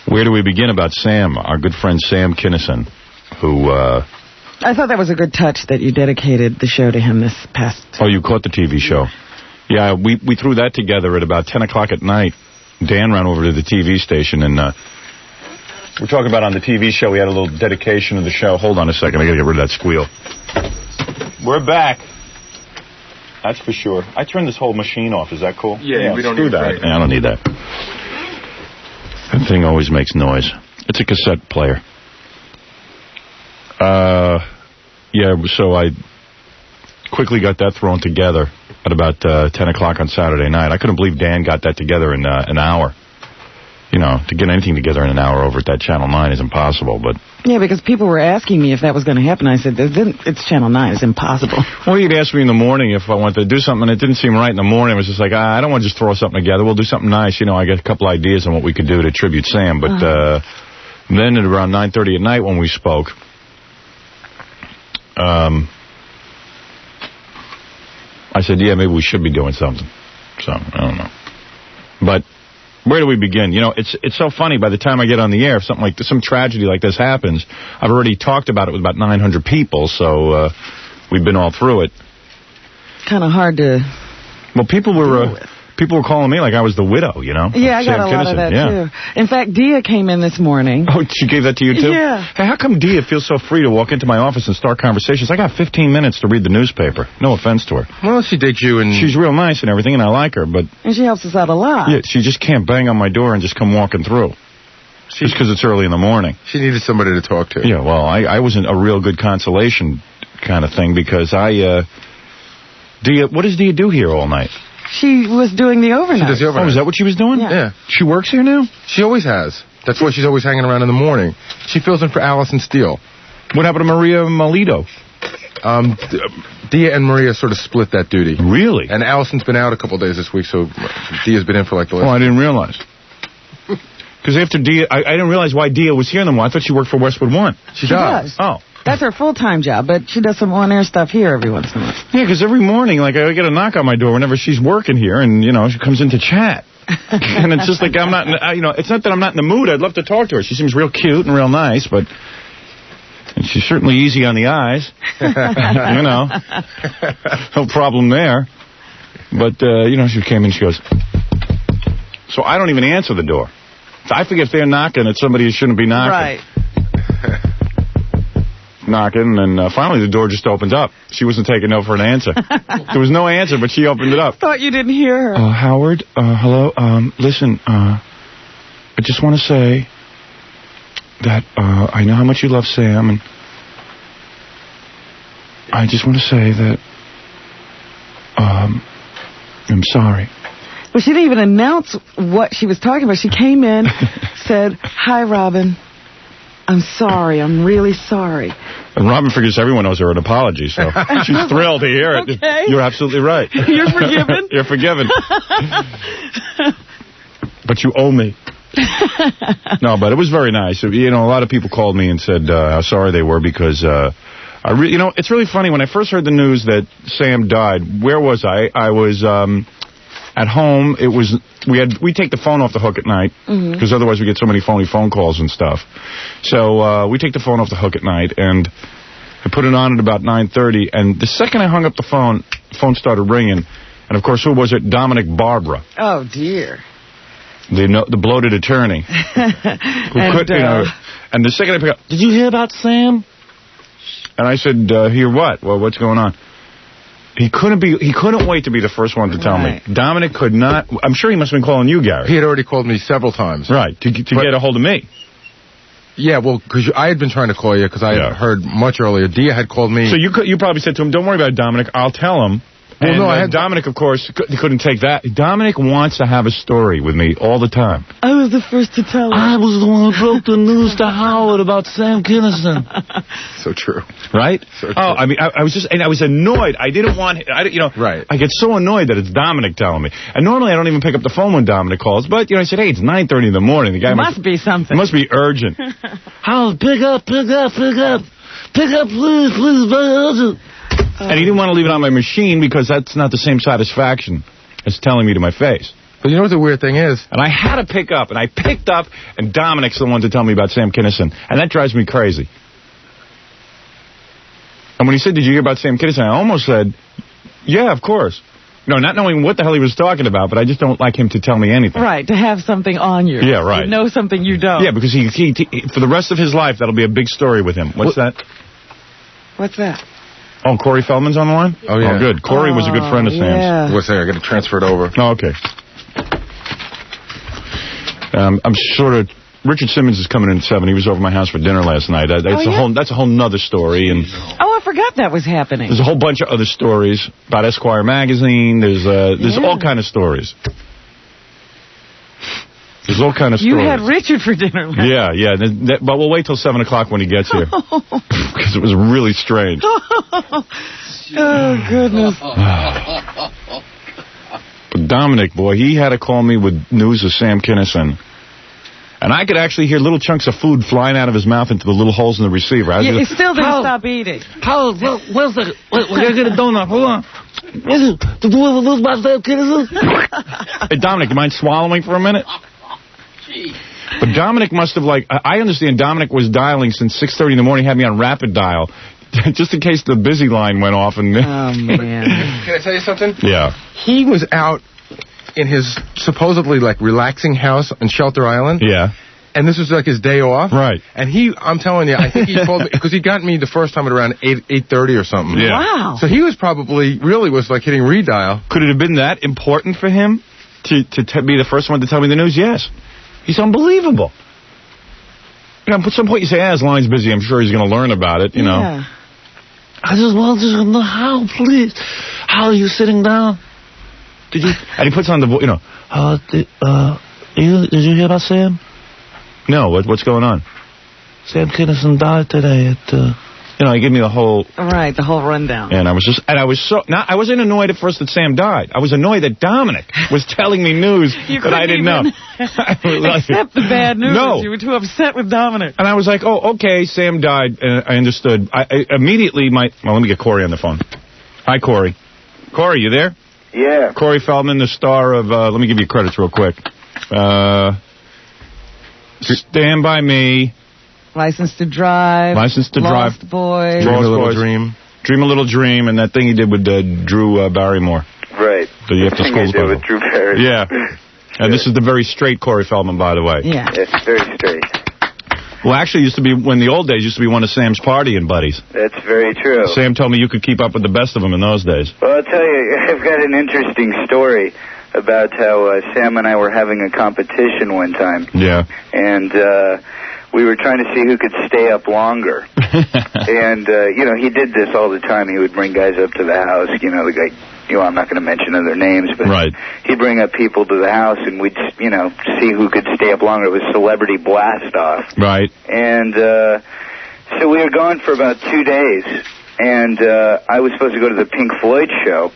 Where do we begin about Sam, our good friend Sam Kinison, who... I thought that was a good touch that you dedicated the show to him this past... Oh, you caught the TV show. Yeah, we threw that together at about 10 o'clock at night. Dan ran over to the TV station, and we're talking about on the TV show, we had a little dedication of the show. Hold on a second, I gotta get rid of that squeal. We're back. That's for sure. I turned this whole machine off. Is that cool? Yeah, we don't need that. Yeah, I don't need that. That thing always makes noise. It's a cassette player. Yeah, so I quickly got that thrown together at about 10 o'clock on Saturday night. I couldn't believe Dan got that together in an hour. You know, to get anything together in an hour over at that Channel 9 is impossible, but... Yeah, because people were asking me if that was going to happen. I said, it's Channel 9. It's impossible. Well, you'd ask me in the morning if I wanted to do something, and it didn't seem right in the morning. It was just like, I don't want to just throw something together. We'll do something nice. You know, I got a couple ideas on what we could do to tribute Sam, but then at around 9:30 at night when we spoke... I said, yeah, maybe we should be doing something. So, I don't know. But where do we begin? You know, it's so funny. By the time I get on the air, if something like this, some tragedy like this happens, I've already talked about it with about 900 people, so we've been all through it. Kind of hard to... Well, people were calling me like I was the widow, you know? Yeah, I got a lot of that, too. In fact, Dia came in this morning. Oh, she gave that to you, too? Yeah. Hey, how come Dia feels so free to walk into my office and start conversations? I got 15 minutes to read the newspaper. No offense to her. Well, she digs you and... She's real nice and everything, and I like her, but... And she helps us out a lot. Yeah, she just can't bang on my door and just come walking through. Just because it's early in the morning. She needed somebody to talk to. Yeah, well, I wasn't a real good consolation kind of thing because Dia, what does Dia do here all night? She was doing the overnight. She does the overnight. Oh, is that what she was doing? Yeah. She works here now? She always has. That's why she's always hanging around in the morning. She fills in for Allison Steele. What happened to Maria Melito? Dia and Maria sort of split that duty. Really? And Allison's been out a couple days this week, so Dia's been in for like the last... Oh, I didn't realize. Because after Dia, I didn't realize why Dia was here in the morning. I thought she worked for Westwood One. She does. Oh. That's her full-time job, but she does some on-air stuff here every once in a while. Yeah, because every morning, like, I get a knock on my door whenever she's working here, and, you know, she comes in to chat. And it's just like, I'm not, you know, it's not that I'm not in the mood. I'd love to talk to her. She seems real cute and real nice, but... And she's certainly easy on the eyes. You know. No problem there. But, you know, she came in, she goes... So I don't even answer the door. I forget if they're knocking, it's somebody who shouldn't be knocking. Right. Knocking, and finally the door just opens up. She wasn't taking no for an answer. There was no answer, but she opened it up. Thought you didn't hear her. Howard, hello, listen, I just want to say that I know how much you love Sam, and I just want to say that I'm sorry. Well, she didn't even announce what she was talking about. She came in, said, "Hi, Robin. I'm sorry. I'm really sorry." And Robin figures everyone owes her an apology, so she's thrilled to hear it. Okay. You're absolutely right. You're forgiven? You're forgiven. But you owe me. No, but it was very nice. You know, a lot of people called me and said how sorry they were because, you know, it's really funny. When I first heard the news that Sam died, where was I? I was at home. It was we take the phone off the hook at night because otherwise we get so many phony phone calls and stuff. So we take the phone off the hook at night, and I put it on at about 9:30. And the second I hung up the phone started ringing, and of course, who was it? Dominic Barbara. Oh dear. The bloated attorney. And the second I picked up, did you hear about Sam? And I said, hear what? Well, what's going on? He couldn't wait to be the first one to tell me. Dominic could not. I'm sure he must have been calling you, Gary. He had already called me several times. Right, to get a hold of me. Yeah, well, because I had been trying to call you because I had heard much earlier. Dia had called me. So you probably said to him, don't worry about it, Dominic. I'll tell him. Well, and, no, Dominic, of course, couldn't take that. Dominic wants to have a story with me all the time. I was the first to tell him. I was the one who broke the news to Howard about Sam Kinison. So true. Right? So true. Oh, I mean, I was annoyed. I didn't want, you know, right. I get so annoyed that it's Dominic telling me. And normally I don't even pick up the phone when Dominic calls, but, you know, I said, hey, it's 9:30 in the morning. The guy must be something. It must be urgent. Howard, pick up, please. And he didn't want to leave it on my machine because that's not the same satisfaction as telling me to my face. But you know what the weird thing is? And I had to pick up, and I picked up, and Dominic's the one to tell me about Sam Kinison. And that drives me crazy. And when he said, did you hear about Sam Kinison? I almost said, yeah, of course. No, not knowing what the hell he was talking about, but I just don't like him to tell me anything. Right, to have something on you. Yeah, right. To know something you don't. Yeah, because he for the rest of his life, that'll be a big story with him. What's that? What's that? Oh, Corey Feldman's on the line? Oh, yeah. Oh, good. Corey was a good friend of Sam's. Yeah. What's there? I got to transfer it over. Oh, okay. I'm sort of... Richard Simmons is coming in at 7. He was over my house for dinner last night. That's a whole nother story. And I forgot that was happening. there's a whole bunch of other stories about Esquire magazine. There's all kind of stories. There's all kind of stories. You had Richard for dinner last night. Yeah. But we'll wait till 7 o'clock when he gets here. Because it was really strange. Oh, goodness. But Dominic, boy, he had to call me with news of Sam Kinison. And I could actually hear little chunks of food flying out of his mouth into the little holes in the receiver. It still didn't stop eating. Where's the... We're going to get a donut. Hold on. Did you ever lose my Sam Kinison? Hey, Dominic, you mind swallowing for a minute? But Dominic must have, I understand Dominic was dialing since 6:30 in the morning, had me on rapid dial, just in case the busy line went off. And Oh, man. Can I tell you something? Yeah. He was out in his supposedly, relaxing house on Shelter Island. Yeah. And this was, his day off. Right. And I'm telling you, I think he told me, because he got me the first time at around 8:30 or something. Yeah. Wow. So he was probably, really was, hitting redial. Could it have been that important for him to be the first one to tell me the news? Yes. He's unbelievable. At some point you say, as long as he's busy, I'm sure he's going to learn about it, you know. Yeah. I just want to know how, please. How are you sitting down? Did you? And he puts on the voice, Did you hear about Sam? No, what's going on? Sam Kinison died today at... he gave me the whole... Right, the whole rundown. And I wasn't annoyed at first that Sam died. I was annoyed that Dominic was telling me news that I didn't know. Accept the bad news. No. You were too upset with Dominic. And I was like, oh, okay, Sam died. And I understood. I immediately, let me get Corey on the phone. Hi, Corey. Corey, you there? Yeah. Corey Feldman, the star of, let me give you credits real quick. Stand By Me. License to Drive. Lost Boys. Dream a Little Dream. Dream a Little Dream, and that thing he did with Drew Barrymore. Right. So you have to school did with Drew Barrymore. Yeah. And this is the very straight Corey Feldman, by the way. Yeah. It's very straight. Well, actually, used to be, when the old days, used to be one of Sam's partying buddies. That's very true. Sam told me you could keep up with the best of them in those days. Well, I'll tell you, I've got an interesting story about how Sam and I were having a competition one time. Yeah. And we were trying to see who could stay up longer. And, he did this all the time. He would bring guys up to the house, the guy... I'm not going to mention other names, but right. He'd bring up people to the house, and we'd, see who could stay up longer. It was Celebrity Blast-Off. Right. And so we were gone for about 2 days, and I was supposed to go to the Pink Floyd show,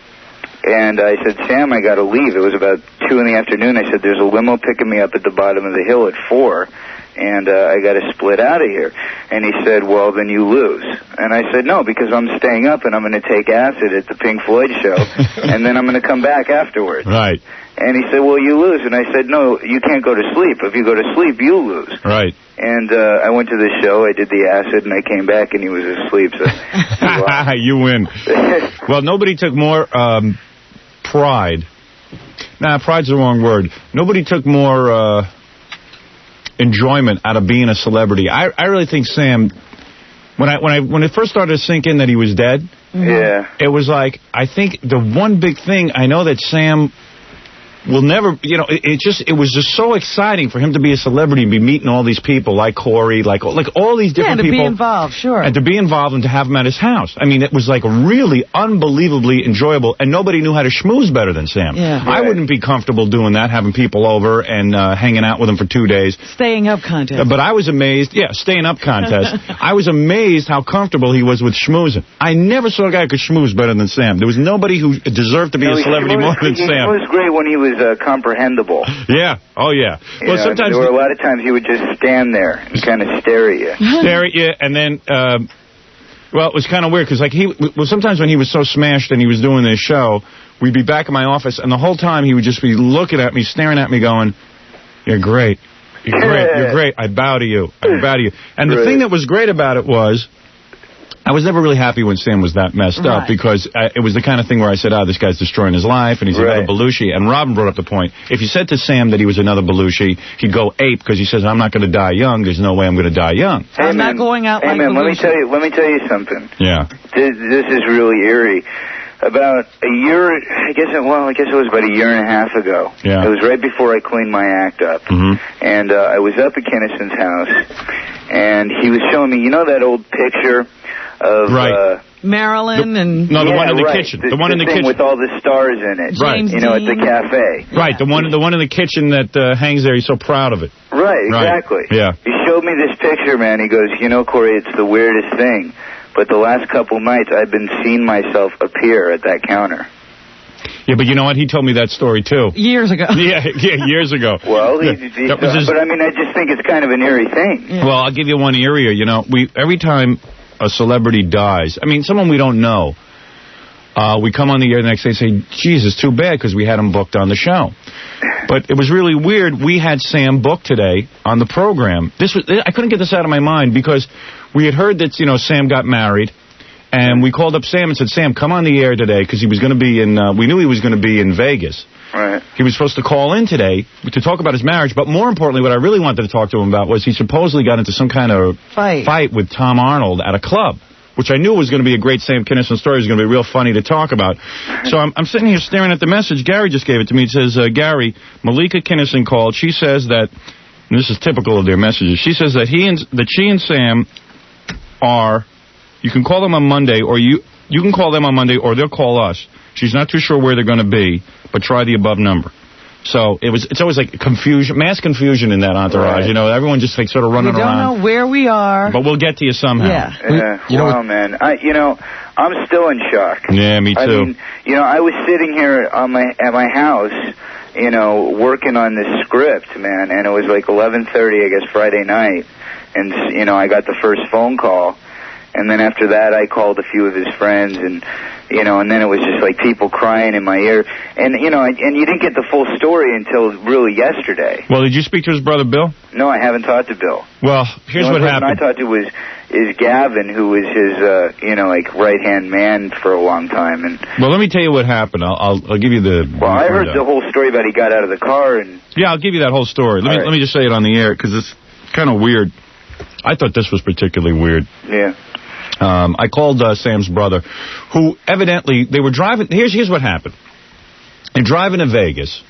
and I said, Sam, I got to leave. It was about 2 in the afternoon. I said, there's a limo picking me up at the bottom of the hill at 4, and I got to split out of here. And he said, well, then you lose. And I said, no, because I'm staying up and I'm going to take acid at the Pink Floyd show, and then I'm going to come back afterwards. Right. And he said, well, you lose. And I said, no, you can't go to sleep. If you go to sleep, you lose. Right. And I went to the show, I did the acid, and I came back, and he was asleep. So you win. Well, nobody took more pride. Nah, pride's the wrong word. Nobody took more... enjoyment out of being a celebrity. I really think Sam, when it first started to sink in that he was dead, yeah, it was like, I think the one big thing, I know that Sam will never, it was just so exciting for him to be a celebrity and be meeting all these people like Corey, like all these different people. Yeah, to be involved, sure. And to be involved and to have him at his house. I mean, it was really unbelievably enjoyable, and nobody knew how to schmooze better than Sam. Yeah. I wouldn't be comfortable doing that, having people over and hanging out with him for 2 days. Staying up contest. But I was amazed, staying up contest. I was amazed how comfortable he was with schmoozing. I never saw a guy who could schmooze better than Sam. There was nobody who deserved to be a celebrity more than Sam. He was great when he was comprehensible. Yeah. Oh, yeah. Well, sometimes there were a lot of times he would just stand there and kind of stare at you. Stare at you, and then Well, it was kind of weird because like sometimes when he was so smashed and he was doing this show, we'd be back in my office and the whole time he would just be looking at me, staring at me, going, "You're great, you're great, you're great. I bow to you, I bow to you." And the thing that was great about it was, I was never really happy when Sam was that messed up because it was the kind of thing where I said, this guy's destroying his life and he's another Belushi. And Robin brought up the point. If you said to Sam that he was another Belushi, he'd go ape because he says, "I'm not going to die young. There's no way I'm going to die young." Hey, I'm not going out like Belushi. Let me tell you something. Yeah. This is really eerie. About a year, I guess it was about a year and a half ago. Yeah. It was right before I cleaned my act up. And I was up at Kinison's house, and he was showing me, you know that old picture of Marilyn and... No, the one in the kitchen. The one in the kitchen. with all the stars in it. James You know, at the cafe. Right, the one in the kitchen that hangs there. He's so proud of it. Right, exactly. Yeah. He showed me this picture, man. He goes, "You know, Corey, it's the weirdest thing. But the last couple nights, I've been seeing myself appear at that counter." Yeah, but you know what? He told me that story, too. Years ago. Yeah, years ago. Well, but I mean, I just think it's kind of an eerie thing. Yeah. Well, I'll give you one eerier. You know, every time a celebrity dies, I mean, someone we don't know, we come on the air the next day and say, "Jesus, too bad," because we had him booked on the show. But it was really weird. We had Sam booked today on the program. I couldn't get this out of my mind because we had heard that, Sam got married. And we called up Sam and said, "Sam, come on the air today," because he was going to be we knew he was going to be in Vegas. Right. He was supposed to call in today to talk about his marriage. But more importantly, what I really wanted to talk to him about was he supposedly got into some kind of fight with Tom Arnold at a club, which I knew was going to be a great Sam Kinison story. It was going to be real funny to talk about. So I'm sitting here staring at the message. Gary just gave it to me. It says, "Gary, Malika Kinison called. She says that," and this is typical of their messages, she says that she and Sam are... You can call them on Monday, or you can call them on Monday, or they'll call us. She's not too sure where they're going to be, but try the above number. So it's always like confusion, mass confusion in that entourage. Right. Everyone just like sort of running around. We don't know where we are. But we'll get to you somehow. Yeah. Man. I'm still in shock. Yeah, me too. I mean, I was sitting here at my house, working on this script, man, and it was like 11:30, I guess, Friday night, and I got the first phone call. And then after that, I called a few of his friends, and then it was just like people crying in my ear. And, and you didn't get the full story until really yesterday. Well, did you speak to his brother, Bill? No, I haven't talked to Bill. Well, here's what happened. I talked to is Gavin, who was his, right-hand man for a long time. And well, let me tell you what happened. I'll give you the... Well, I heard the whole story about he got out of the car and... Yeah, I'll give you that whole story. Let me just say it on the air, because it's kind of weird. I thought this was particularly weird. Yeah. I called Sam's brother, who evidently, they were driving... Here's what happened. They're driving to Vegas,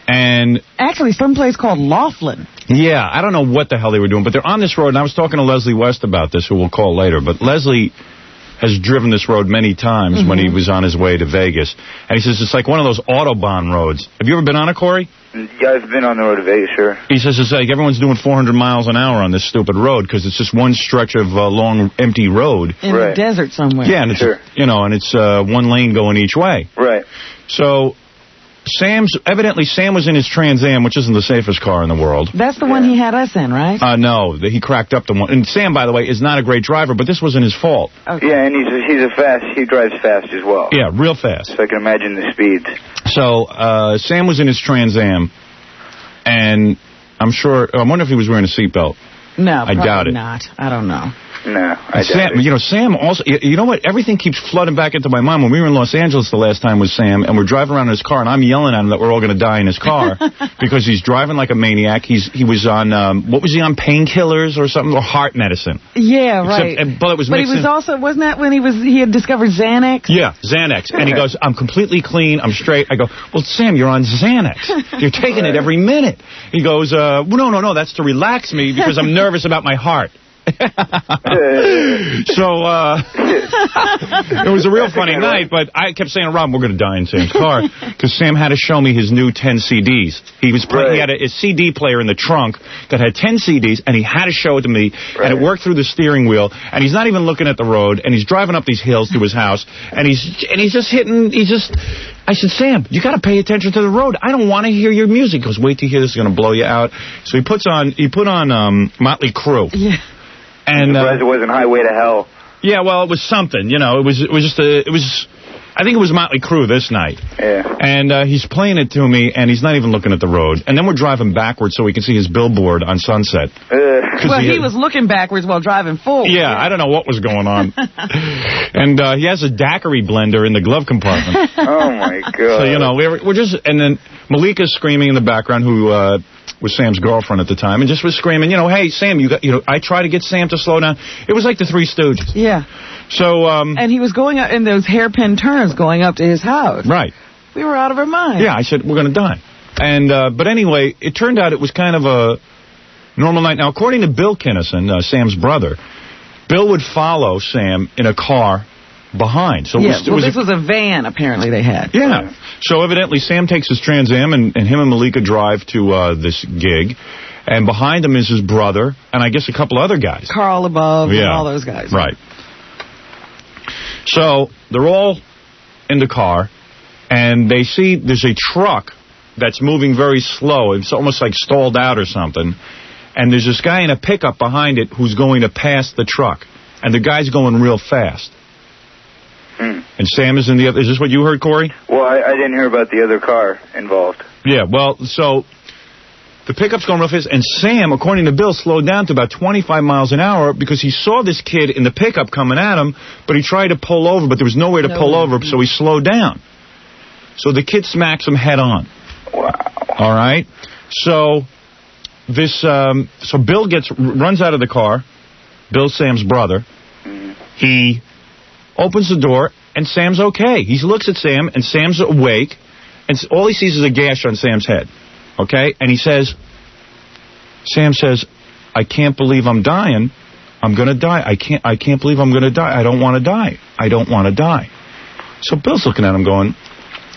and... Actually, someplace called Laughlin. Yeah, I don't know what the hell they were doing, but they're on this road, and I was talking to Leslie West about this, who we'll call later, but Leslie has driven this road many times when he was on his way to Vegas, and he says it's like one of those Autobahn roads. Have you ever been on it, Corey? Yeah, I've been on the road to Vegas, sure. He says it's like everyone's doing 400 miles an hour on this stupid road because it's just one stretch of long, empty road. In the desert somewhere. Yeah, and it's, and it's one lane going each way. Right. So... Evidently Sam was in his Trans Am, which isn't the safest car in the world. That's the one he had us in, right? No, he cracked up the one. And Sam, by the way, is not a great driver, but this wasn't his fault. Okay. Yeah, and he drives fast as well. Yeah, real fast. So I can imagine the speeds. So Sam was in his Trans Am, and I wonder if he was wearing a seatbelt. No, I doubt it. Not. I don't know. No, I doubt it. Sam also, you know what? Everything keeps flooding back into my mind. When we were in Los Angeles the last time with Sam, and we're driving around in his car, and I'm yelling at him that we're all going to die in his car because he's driving like a maniac. He was on, what was he on, painkillers or something, or heart medicine? Yeah, right. But he was also, wasn't that when he had discovered Xanax? Yeah, Xanax. And he goes, "I'm completely clean, I'm straight." I go, "Well, Sam, you're on Xanax. You're taking it every minute." He goes, no, that's to relax me because I'm nervous about my heart. So it was a real funny night, but I kept saying, "Rob, we're going to die in Sam's car," because Sam had to show me his new 10 CDs. He had a CD player in the trunk that had 10 CDs, and he had to show it to me, and it worked through the steering wheel, and he's not even looking at the road, and he's driving up these hills to his house, and he's just hitting, I said, "Sam, you got to pay attention to the road. I don't want to hear your music." He goes, "Wait till you hear this, is going to blow you out." So he put on Motley Crue. Yeah. And it wasn't Highway to Hell. Yeah, well, it was something. You know, it was just I think it was Motley Crue this night. Yeah. And he's playing it to me, and he's not even looking at the road. And then we're driving backwards so we can see his billboard on Sunset. Well, he was looking backwards while driving forward. Yeah, I don't know what was going on. And he has a daiquiri blender in the glove compartment. Oh, my God. So, you know, we're just... And then Malika's screaming in the background, who was Sam's girlfriend at the time, and just was screaming, you know, hey, Sam, I try to get Sam to slow down. It was like the Three Stooges. Yeah. So, and he was going up in those hairpin turns going up to his house. Right. We were out of our minds. Yeah, I said, we're going to die. And, but anyway, it turned out it was kind of a normal night. Now, according to Bill Kinison, Sam's brother, Bill would follow Sam in a car behind. So this was a van, apparently, they had. Yeah. So evidently, Sam takes his Trans Am, and him and Malika drive to this gig. And behind him is his brother, and I guess a couple other guys. Carl above, and all those guys. Right. So they're all in the car, and they see there's a truck that's moving very slow. It's almost like stalled out or something. And there's this guy in a pickup behind it who's going to pass the truck. And the guy's going real fast. And Sam is in the other... Is this what you heard, Corey? Well, I didn't hear about the other car involved. Yeah, well, so... The pickup's going real fast, and Sam, according to Bill, slowed down to about 25 miles an hour because he saw this kid in the pickup coming at him, but he tried to pull over, but there was nowhere to pull over, so he slowed down. So the kid smacks him head on. Wow. All right? So this, so Bill runs out of the car. Bill's Sam's brother. He opens the door, and Sam's okay. He looks at Sam, and Sam's awake, and all he sees is a gash on Sam's head. Okay? And he says, Sam says, I can't believe I'm dying. I'm going to die. I can't believe I'm going to die. I don't want to die. I don't want to die. So Bill's looking at him going,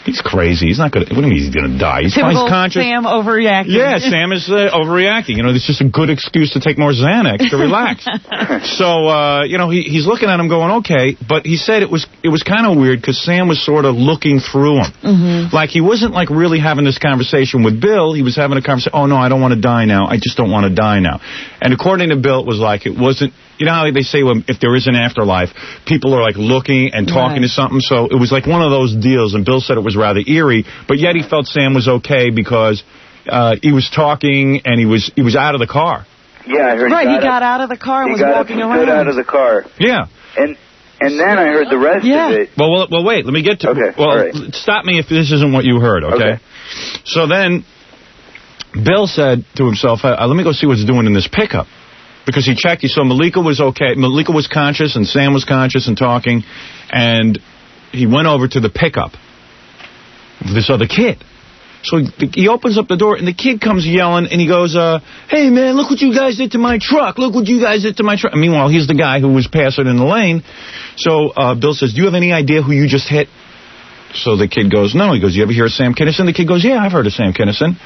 he's crazy. He's not going to... What do you mean he's going to die? He's conscious. Sam overreacting. Yeah, Sam is overreacting. You know, it's just a good excuse to take more Xanax to relax. So, you know, he's looking at him going, okay. But he said it was kind of weird because Sam was sort of looking through him. Like, he wasn't, like, really having this conversation with Bill. He was having a conversation, oh, no, I don't want to die now. I just don't want to die now. And according to Bill, it was like, it wasn't... You know how they say if there is an afterlife, people are like looking and talking to something? So it was like one of those deals, and Bill said it was rather eerie, but yet he felt Sam was okay because he was talking and he was out of the car. Yeah, I heard he got out of the car and was walking around. He got out of the car. Yeah. And then I heard the rest of it. Well, wait, let me get to... Okay, well, stop me if this isn't what you heard, okay? So then Bill said to himself, let me go see what's doing in this pickup. Because he checked, he saw Malika was okay. Malika was conscious, and Sam was conscious and talking. And he went over to the pickup of this other kid. So he opens up the door, and the kid comes yelling, and he goes, hey, man, look what you guys did to my truck. Look what you guys did to my truck. And meanwhile, he's the guy who was passing in the lane. So Bill says, do you have any idea who you just hit? So the kid goes, no. He goes, you ever hear of Sam Kinison? The kid goes, yeah, I've heard of Sam Kinison.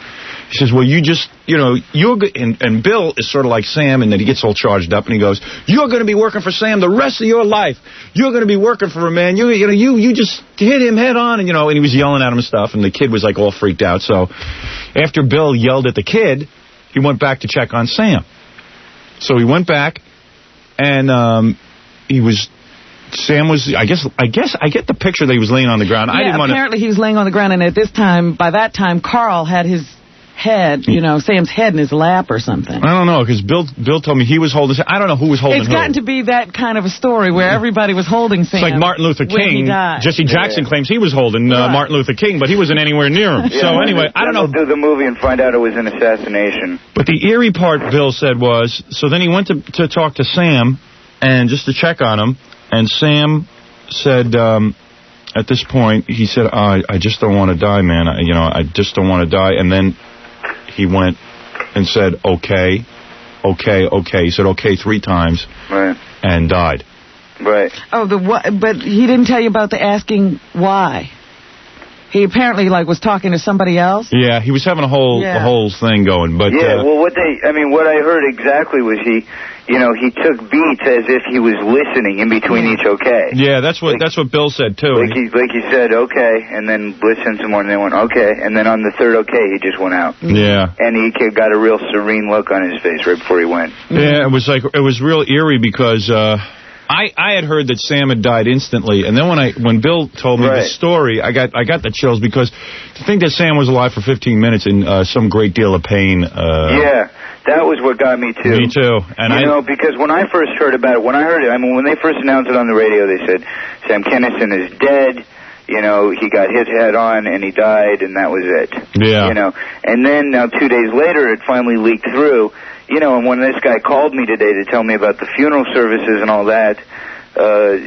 He says, well, you just, you know, you're good. And Bill is sort of like Sam, and then he gets all charged up, and he goes, you're going to be working for Sam the rest of your life. You're going to be working for him, man. You just hit him head on, and, you know, and he was yelling at him and stuff, and the kid was, like, all freaked out. So after Bill yelled at the kid, he went back to check on Sam. So he went back, and Sam was, I guess I get the picture that he was laying on the ground. Yeah, apparently he was laying on the ground, and by that time, Carl had his head, you know, Sam's head in his lap or something. I don't know, because Bill told me he was holding... I don't know who was holding It's gotten to be that kind of a story where everybody was holding Sam. It's like Martin Luther King. Jesse Jackson claims he was holding Martin Luther King, but he wasn't anywhere near him. So anyway, I don't know. They'll do the movie and find out it was an assassination. But the eerie part, Bill said, was... So then he went to talk to Sam, and just to check on him, and Sam said... at this point, he said, I just don't want to die, man. I just don't want to die. And then he went and said, okay. He said, okay 3 times. Right. And died. Right. Oh, but he didn't tell you about the asking why. He apparently, like, was talking to somebody else. Yeah, he was having a whole thing going. But well, what I heard exactly was he took beats as if he was listening in between each okay. Yeah, that's what Bill said too. Like he said okay, and then listened some more, and then went okay, and then on the third okay, he just went out. Yeah. And he got a real serene look on his face right before he went. Yeah, it was real eerie because. I had heard that Sam had died instantly, and then when Bill told me the story, I got the chills, because to think that Sam was alive for 15 minutes in some great deal of pain. Yeah, that was what got me too. Me too. And you know, because when I first heard about it, when they first announced it on the radio, they said Sam Kinison is dead. You know, he got his head on and he died, and that was it. Yeah. You know, and then now 2 days later, it finally leaked through. You know, and when this guy called me today to tell me about the funeral services and all that,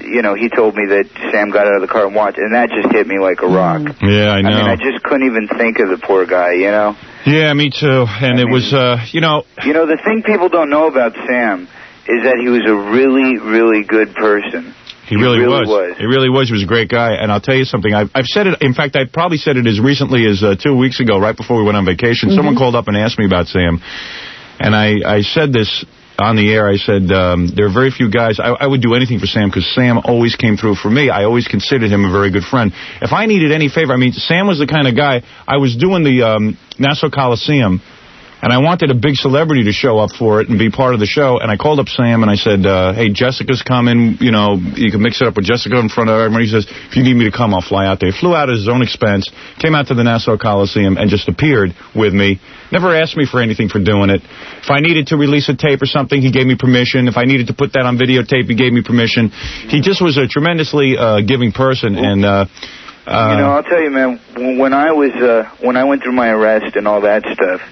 you know, he told me that Sam got out of the car and watched, and that just hit me like a rock. Yeah, I know. I mean, I just couldn't even think of the poor guy, you know? Yeah, me too. And it was, you know... You know, the thing people don't know about Sam is that he was a really, really good person. He really was. He really was. He was a great guy. And I'll tell you something. I've said it. In fact, I probably said it as recently as 2 weeks ago, right before we went on vacation. Someone called up and asked me about Sam. And I said this on the air. I said, there are very few guys. I would do anything for Sam, because Sam always came through for me. I always considered him a very good friend. If I needed any favor, I mean, Sam was the kind of guy. I was doing the Nassau Coliseum, and I wanted a big celebrity to show up for it and be part of the show. And I called up Sam and I said, hey, Jessica's coming. You know, you can mix it up with Jessica in front of everybody. He says, if you need me to come, I'll fly out there. He flew out at his own expense, came out to the Nassau Coliseum, and just appeared with me. Never asked me for anything for doing it. If I needed to release a tape or something, he gave me permission. If I needed to put that on videotape, he gave me permission. He just was a tremendously giving person. And you know, I'll tell you, man, when I went through my arrest and all that stuff,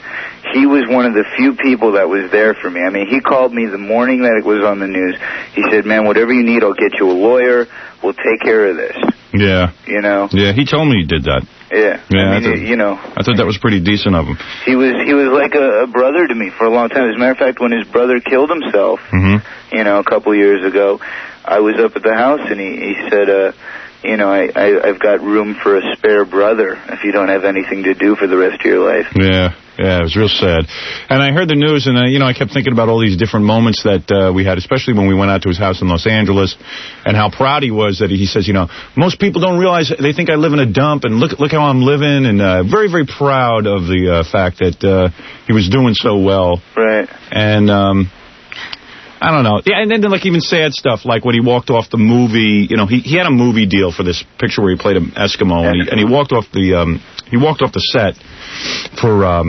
he was one of the few people that was there for me. I mean, he called me the morning that it was on the news. He said, man, whatever you need, I'll get you a lawyer. We'll take care of this. Yeah. You know? Yeah, he told me he did that. Yeah. Yeah, I mean, you know. I thought that was pretty decent of him. He was like a brother to me for a long time. As a matter of fact, when his brother killed himself, you know, a couple years ago, I was up at the house, and he said, you know, I've got room for a spare brother if you don't have anything to do for the rest of your life. Yeah. Yeah, it was real sad. And I heard the news, and, you know, I kept thinking about all these different moments that we had, especially when we went out to his house in Los Angeles, and how proud he was that he says, you know, most people don't realize, they think I live in a dump, and look how I'm living, and very, very proud of the fact that he was doing so well. Right. And, I don't know. Yeah, and then like even sad stuff, like when he walked off the movie, you know, he had a movie deal for this picture where he played an Eskimo, and he walked off the set for,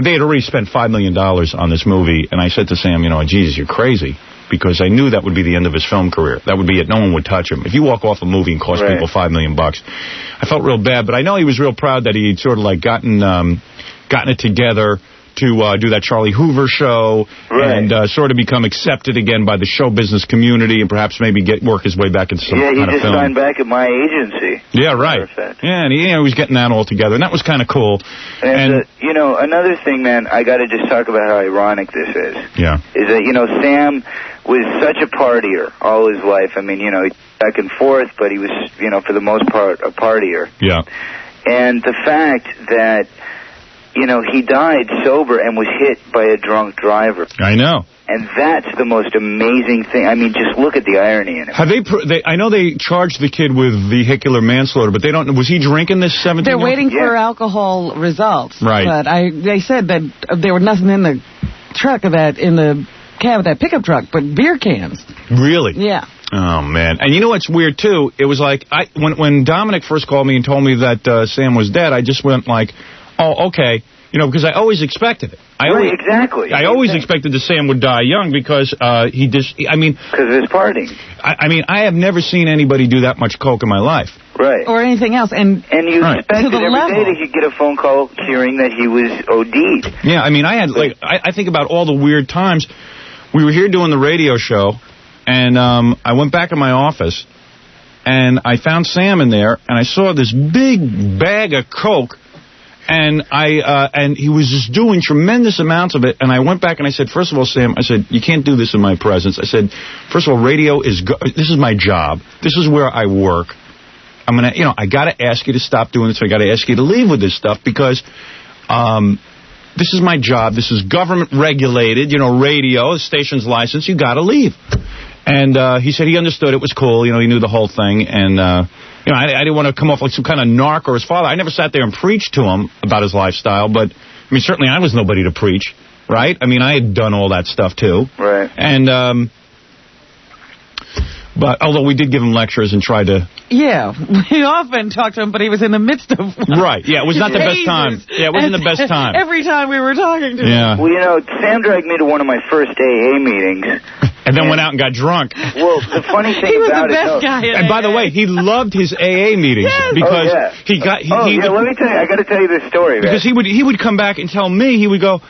they had already spent $5 million on this movie, and I said to Sam, you know, Jesus, you're crazy, because I knew that would be the end of his film career. That would be it. No one would touch him. If you walk off a movie and cost people $5 million, I felt real bad, but I know he was real proud that he'd sort of like gotten it together to do that Charlie Hoover show and sort of become accepted again by the show business community, and perhaps maybe work his way back into some kind of film. Yeah, he just signed back at my agency. Yeah, right. Yeah, and he was getting that all together, and that was kind of cool. And you know, another thing, man, I got to just talk about how ironic this is. Yeah. Is that, you know, Sam was such a partier all his life. I mean, you know, back and forth, but he was, you know, for the most part, a partier. Yeah. And the fact that, you know, he died sober and was hit by a drunk driver. I know. And that's the most amazing thing. I mean, just look at the irony in it. Have they I know they charged the kid with vehicular manslaughter, but they don't. Was he drinking this 17-year-old? They're waiting for alcohol results. Right. But they said that there was nothing in the truck in the cab of that pickup truck, but beer cans. Really? Yeah. Oh, man. And you know what's weird, too? It was like, when Dominic first called me and told me that Sam was dead, I just went like, oh, okay. You know, because I always expected it. Exactly. I always expected that Sam would die young because he just, I mean... Because of his partying. I mean, I have never seen anybody do that much coke in my life. Right. Or anything else. And you expected every day that you'd get a phone call hearing that he was OD'd. Yeah, I mean, I had, like, I think about all the weird times. We were here doing the radio show, and I went back in my office, and I found Sam in there, and I saw this big bag of coke. And and he was just doing tremendous amounts of it. And I went back and I said, first of all, Sam, I said, you can't do this in my presence. I said, first of all, radio this is my job. This is where I work. I'm going to, you know, I got to ask you to stop doing this. I got to ask you to leave with this stuff because this is my job. This is government regulated, you know, radio, the station's license. You got to leave. And he said he understood. It was cool. You know, he knew the whole thing. And, you know, I didn't want to come off like some kind of narc or his father. I never sat there and preached to him about his lifestyle, but, I mean, certainly I was nobody to preach, right? I mean, I had done all that stuff, too. Right. And, But although we did give him lectures and tried to... Yeah, we often talked to him, but he was in the midst of... Right, yeah, it was not the best time. Yeah, it wasn't the best time. Every time we were talking to him. Yeah. Well, you know, Sam dragged me to one of my first AA meetings. And then went out and got drunk. Well, the funny thing he was about the best guy in And by the way, he loved his AA meetings because he got... let me tell you, I got to tell you this story, because man. he would come back and tell me, he would go,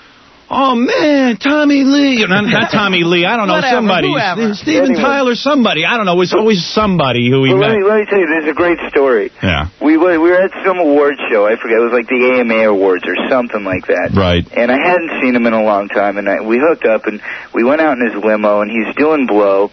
oh, man, Tommy Lee. Not Tommy Lee. I don't know, Whatever, somebody. whoever. Steven Tyler, somebody. I don't know. It's always somebody who he met. Let me tell you, there's a great story. Yeah. We were at some award show. I forget. It was like the AMA Awards or something like that. Right. And I hadn't seen him in a long time. And we hooked up, and we went out in his limo, and he's doing blow.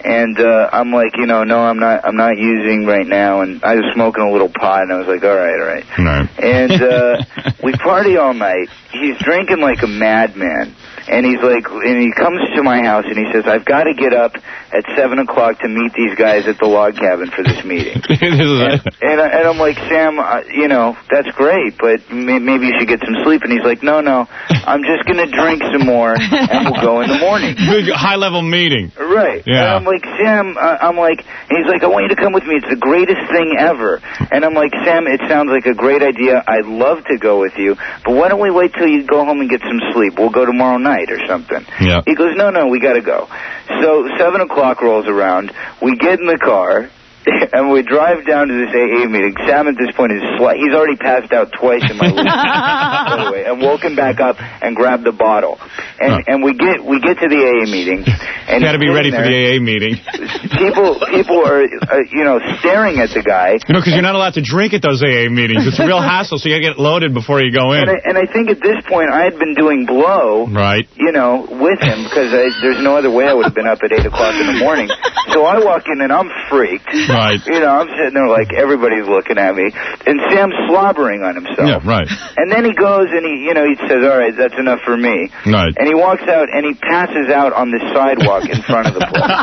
And I'm like, you know, no, I'm not using right now. And I was smoking a little pot, and I was like, all right. Right. And we party all night. He's drinking like a madman. And he's like, and he comes to my house and he says, I've got to get up at 7 o'clock to meet these guys at the log cabin for this meeting. and I'm like, Sam, you know, that's great, but maybe you should get some sleep. And he's like, no, I'm just going to drink some more and we'll go in the morning. Big high-level meeting. Right. Yeah. And I'm like, Sam, and he's like, I want you to come with me. It's the greatest thing ever. And I'm like, Sam, it sounds like a great idea. I'd love to go with you, but why don't we wait till you go home and get some sleep? We'll go tomorrow night or something. Yeah. He goes, no, we got to go. So 7 o'clock rolls around. We get in the car. And we drive down to this AA meeting. Sam at this point is he's already passed out twice in my living by the way, and woken back up and grabbed the bottle. And we get to the AA meeting. And you got to be ready for the AA meeting. People are staring at the guy. You know, because you're not allowed to drink at those AA meetings. It's a real hassle, so you got to get loaded before you go in. And I think at this point I had been doing blow. Right. You know, with him because there's no other way I would have been up at 8 o'clock in the morning. So I walk in and I'm freaked. Right. You know, I'm sitting there like everybody's looking at me, and Sam's slobbering on himself. Yeah, right. And then he goes and he says, all right, that's enough for me. Right. And he walks out and he passes out on the sidewalk in front of the place.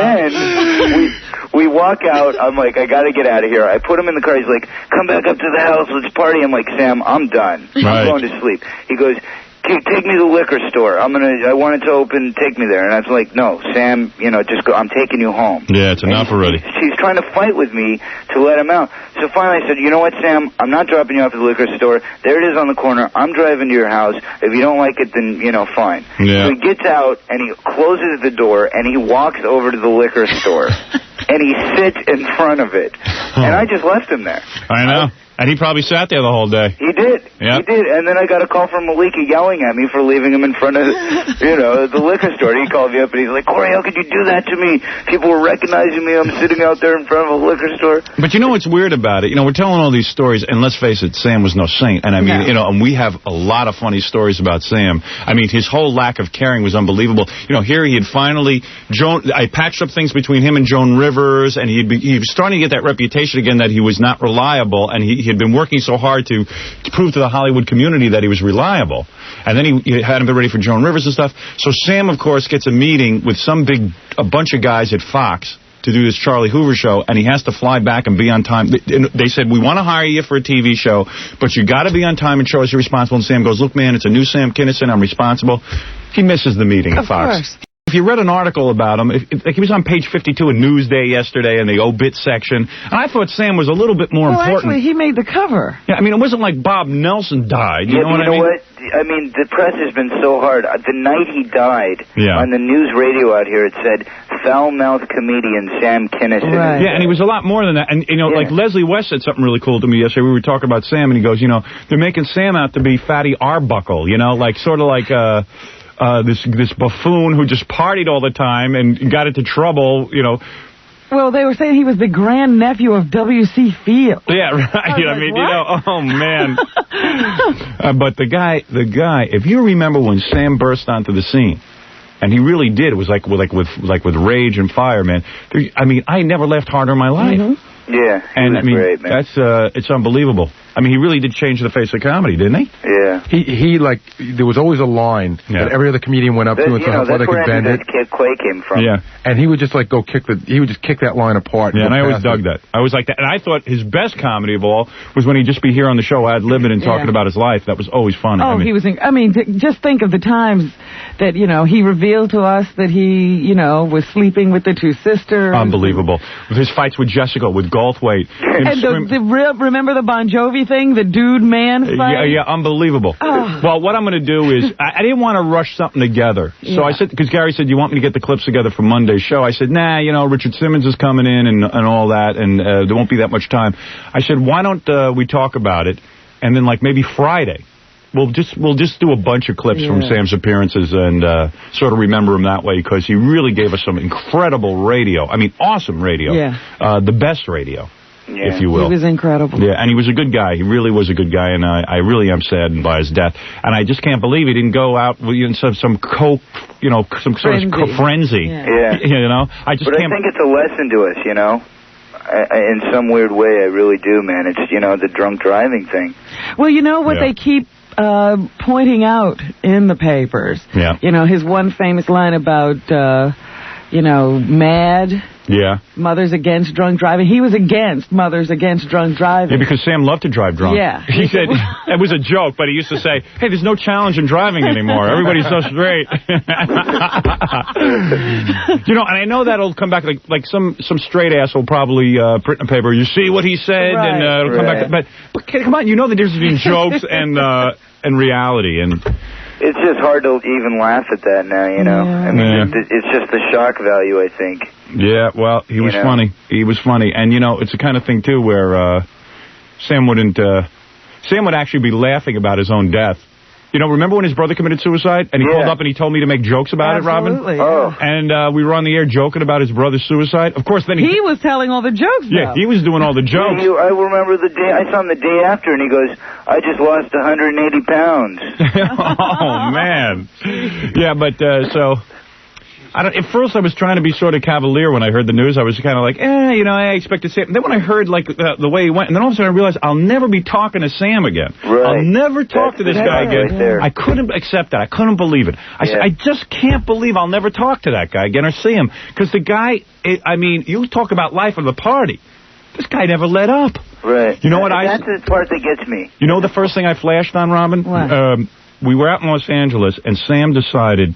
And then we walk out. I'm like, I got to get out of here. I put him in the car. He's like, come back up to the house. Let's party. I'm like, Sam, I'm done. Right. I'm going to sleep. He goes, take me to the liquor store. I want it to open. Take me there. And I was like, no, Sam, just go. I'm taking you home. Yeah, it's enough already. She's trying to fight with me to let him out. So finally I said, you know what, Sam? I'm not dropping you off at the liquor store. There it is on the corner. I'm driving to your house. If you don't like it, then, fine. Yeah. So he gets out and he closes the door and he walks over to the liquor store. And he sits in front of it. And I just left him there. I know. And he probably sat there the whole day. He did. Yep. He did. And then I got a call from Malika yelling at me for leaving him in front of, the liquor store. He called me up and he's like, Corey, how could you do that to me? People were recognizing me. I'm sitting out there in front of a liquor store. But you know what's weird about it? We're telling all these stories, and let's face it, Sam was no saint. And I mean, and we have a lot of funny stories about Sam. I mean, his whole lack of caring was unbelievable. Here he had finally, I patched up things between him and Joan Rivers, and he was starting to get that reputation again that he was not reliable, and he had been working so hard to prove to the Hollywood community that he was reliable. And then he hadn't been ready for Joan Rivers and stuff. So Sam, of course, gets a meeting with a bunch of guys at Fox to do this Charlie Hoover show, and he has to fly back and be on time. They said, we want to hire you for a TV show, but you got to be on time and show us you're responsible. And Sam goes, look, man, it's a new Sam Kinison. I'm responsible. He misses the meeting at Fox. Course. If you read an article about him, he was on page 52 in Newsday yesterday in the obit section, and I thought Sam was a little bit more important. Actually, he made the cover. Yeah, I mean, it wasn't like Bob Nelson died. You know what I mean? What? I mean, the press has been so hard. The night he died, on the news radio out here, it said, foul-mouthed comedian Sam Kinison. Right. Yeah, and he was a lot more than that. And, like Leslie West said something really cool to me yesterday. We were talking about Sam, and he goes, they're making Sam out to be Fatty Arbuckle, like sort of like... this buffoon who just partied all the time and got into trouble, Well, they were saying he was the grandnephew of W.C. Fields. Yeah, right. Oh, man. But the guy, if you remember when Sam burst onto the scene, and he really did, it was like with rage and fire, man. I never laughed harder in my life. Mm-hmm. Yeah, and great, man. It's unbelievable. I mean, he really did change the face of comedy, didn't he? Yeah. He there was always a line that every other comedian went up to and saw how they could bend it. That's where Kid Quay came from. Yeah. And he would just he would just kick that line apart. Yeah, and I always dug that. I was like that. And I thought his best comedy of all was when he'd just be here on the show ad-libbing and talking about his life. That was always funny. Oh, he was... just think of the times that, you know, he revealed to us that he, you know, was sleeping with the 2 sisters. Unbelievable. With his fights with Jessica, with Goldthwait. And remember the Bon Jovi thing, the dude-man fight? Yeah, unbelievable. Oh. Well, what I'm going to do is, I didn't want to rush something together. So I said, because Gary said, you want me to get the clips together for Monday's show? I said, nah, you know, Richard Simmons is coming in and all that, and there won't be that much time. I said, why don't we talk about it, and then, like, maybe Friday, we'll just do a bunch of clips from Sam's appearances and sort of remember him that way, because he really gave us some incredible radio. I mean, awesome radio. Yeah. The best radio. If you will. He was incredible. Yeah, and he was a good guy. He really was a good guy, and I really am saddened by his death. And I just can't believe he didn't go out with some coke, you know, some sort of frenzy. Yeah. You know, I just can't. I think it's a lesson to us, you know. In some weird way, I really do, man. It's, you know, the drunk driving thing. Well, you know what they keep pointing out in the papers? Yeah. You know, his one famous line about, you know, mad. Yeah. Mothers Against Drunk Driving. He was against Mothers Against Drunk Driving. Yeah, because Sam loved to drive drunk. Yeah. He said, it was a joke, but he used to say, hey, there's no challenge in driving anymore. Everybody's so straight. You know, and I know that'll come back, like some straight ass will probably print in the paper, you see what he said, and it'll come back. But come on, you know the difference between jokes and reality. And it's just hard to even laugh at that now, you know. I mean, it's just the shock value, I think. Yeah, well, he was funny. He was funny. And, you know, it's the kind of thing, too, where Sam would actually be laughing about his own death. You know, remember when his brother committed suicide? And he called up and he told me to make jokes about it, Robin? Oh. And we were on the air joking about his brother's suicide. Of course, then he was telling all the jokes, Yeah, he was doing all the jokes. I remember the day, I saw him the day after, and he goes, I just lost 180 pounds. Oh, man. Yeah, but, so... at first, I was trying to be sort of cavalier when I heard the news. I was kind of like, you know, I expect to see it. And then when I heard, like, the way he went, and then all of a sudden I realized I'll never be talking to Sam again. Right. I'll never talk to this guy again. Right, I couldn't accept that. I couldn't believe it. I just can't believe I'll never talk to that guy again or see him. Because the guy, I mean, you talk about life of the party. This guy never let up. Right. You know what That's the part that gets me. You know the first thing I flashed on, Robin? What? We were out in Los Angeles, and Sam decided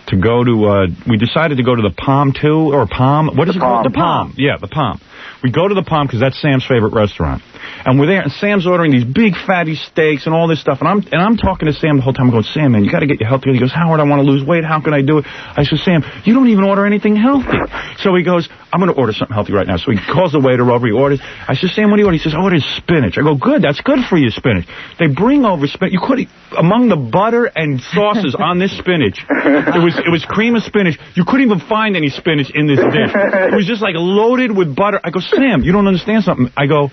to go to, we decided to go to the Palm 2, or Palm, what is it called? The Palm. Yeah, the Palm. We go to the Palm because that's Sam's favorite restaurant. And we're there, and Sam's ordering these big fatty steaks and all this stuff. And I'm talking to Sam the whole time. I'm going, Sam, man, you got to get your health together. He goes, Howard, I want to lose weight. How can I do it? I said, Sam, you don't even order anything healthy. So he goes, I'm going to order something healthy right now. So he calls the waiter over. He orders. I said, Sam, what do you order? He says, I ordered spinach. I go, good. That's good for you, spinach. They bring over spinach. You could, among the butter and sauces on this spinach, it was cream of spinach. You couldn't even find any spinach in this dish. It was just like loaded with butter. I go, Sam, you don't understand something. I go,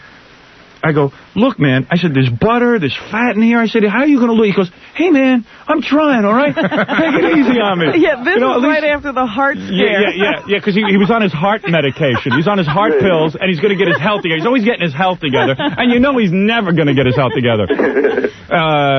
look, man, I said, there's butter, there's fat in here. I said, how are you going to lose? He goes, hey, man, I'm trying, all right? Take it easy on me. Yeah, this was right after the heart scare. Yeah, because he was on his heart medication. He's on his heart pills, and he's going to get his health together. He's always getting his health together, and you know he's never going to get his health together.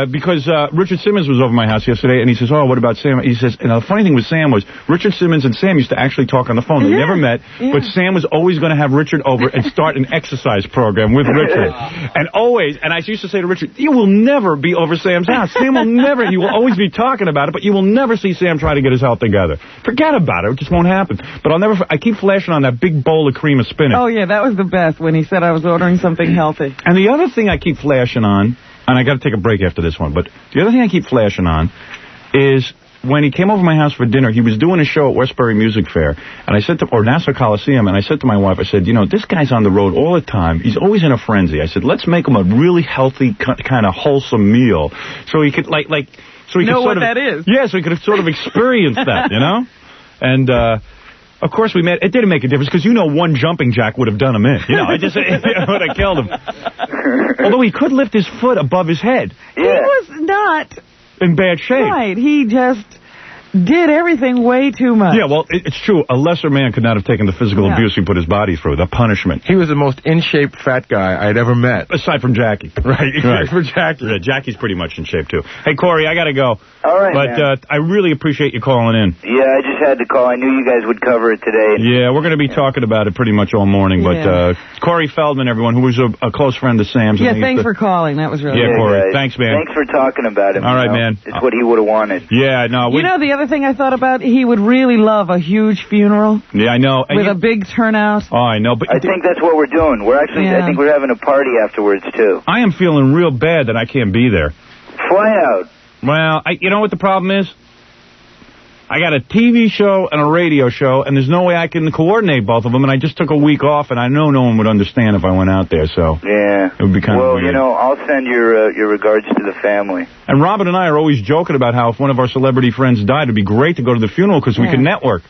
Because Richard Simmons was over my house yesterday, and he says, oh, what about Sam? He says, and the funny thing with Sam was, Richard Simmons and Sam used to actually talk on the phone. They never met, but Sam was always going to have Richard over and start an exercise program with Richard. And always, and I used to say to Richard, you will never be over Sam's house. Sam will never, you will always be talking about it, but you will never see Sam try to get his health together. Forget about it. It just won't happen. But I keep flashing on that big bowl of cream of spinach. Oh, yeah, that was the best when he said I was ordering something healthy. And the other thing I keep flashing on, and I got to take a break after this one, but the other thing I keep flashing on is when he came over to my house for dinner, he was doing a show at Westbury Music Fair, and I said to, or Nassau Coliseum, and I said to my wife, I said, you know, this guy's on the road all the time. He's always in a frenzy. I said, let's make him a really healthy, kind of wholesome meal, so he could so he know could what that is. Yeah, so he could sort of experience that, you know. And of course, it didn't make a difference because you know one jumping jack would have done him in. You know, it would have killed him. Although he could lift his foot above his head. Yeah. He was not in bad shape. Right, he just did everything way too much. Yeah, well, it's true. A lesser man could not have taken the physical abuse he put his body through, the punishment. He was the most in-shape fat guy I'd ever met. Aside from Jackie. Right, except for Jackie. Yeah, Jackie's pretty much in shape, too. Hey, Corey, I got to go. All right, But I really appreciate you calling in. Yeah, I just had to call. I knew you guys would cover it today. Yeah, we're going to be talking about it pretty much all morning. But Corey Feldman, everyone, who was a close friend of Sam's. Yeah, thanks for calling. That was really good. Yeah, Corey. Guys. Thanks, man. Thanks for talking about him. All right, man. It's what he would have wanted. Yeah, no. You know, the other other thing I thought about? He would really love a huge funeral. Yeah, I know. With a big turnout. Oh, I know. But I think that's what we're doing. We're actually, I think we're having a party afterwards, too. I am feeling real bad that I can't be there. Fly out. Well, you know what the problem is? I got a TV show and a radio show, and there's no way I can coordinate both of them, and I just took a week off, and I know no one would understand if I went out there, so... Yeah. It would be kind of weird. Well, you know, I'll send your regards to the family. And Robin and I are always joking about how if one of our celebrity friends died, it'd be great to go to the funeral because we can network.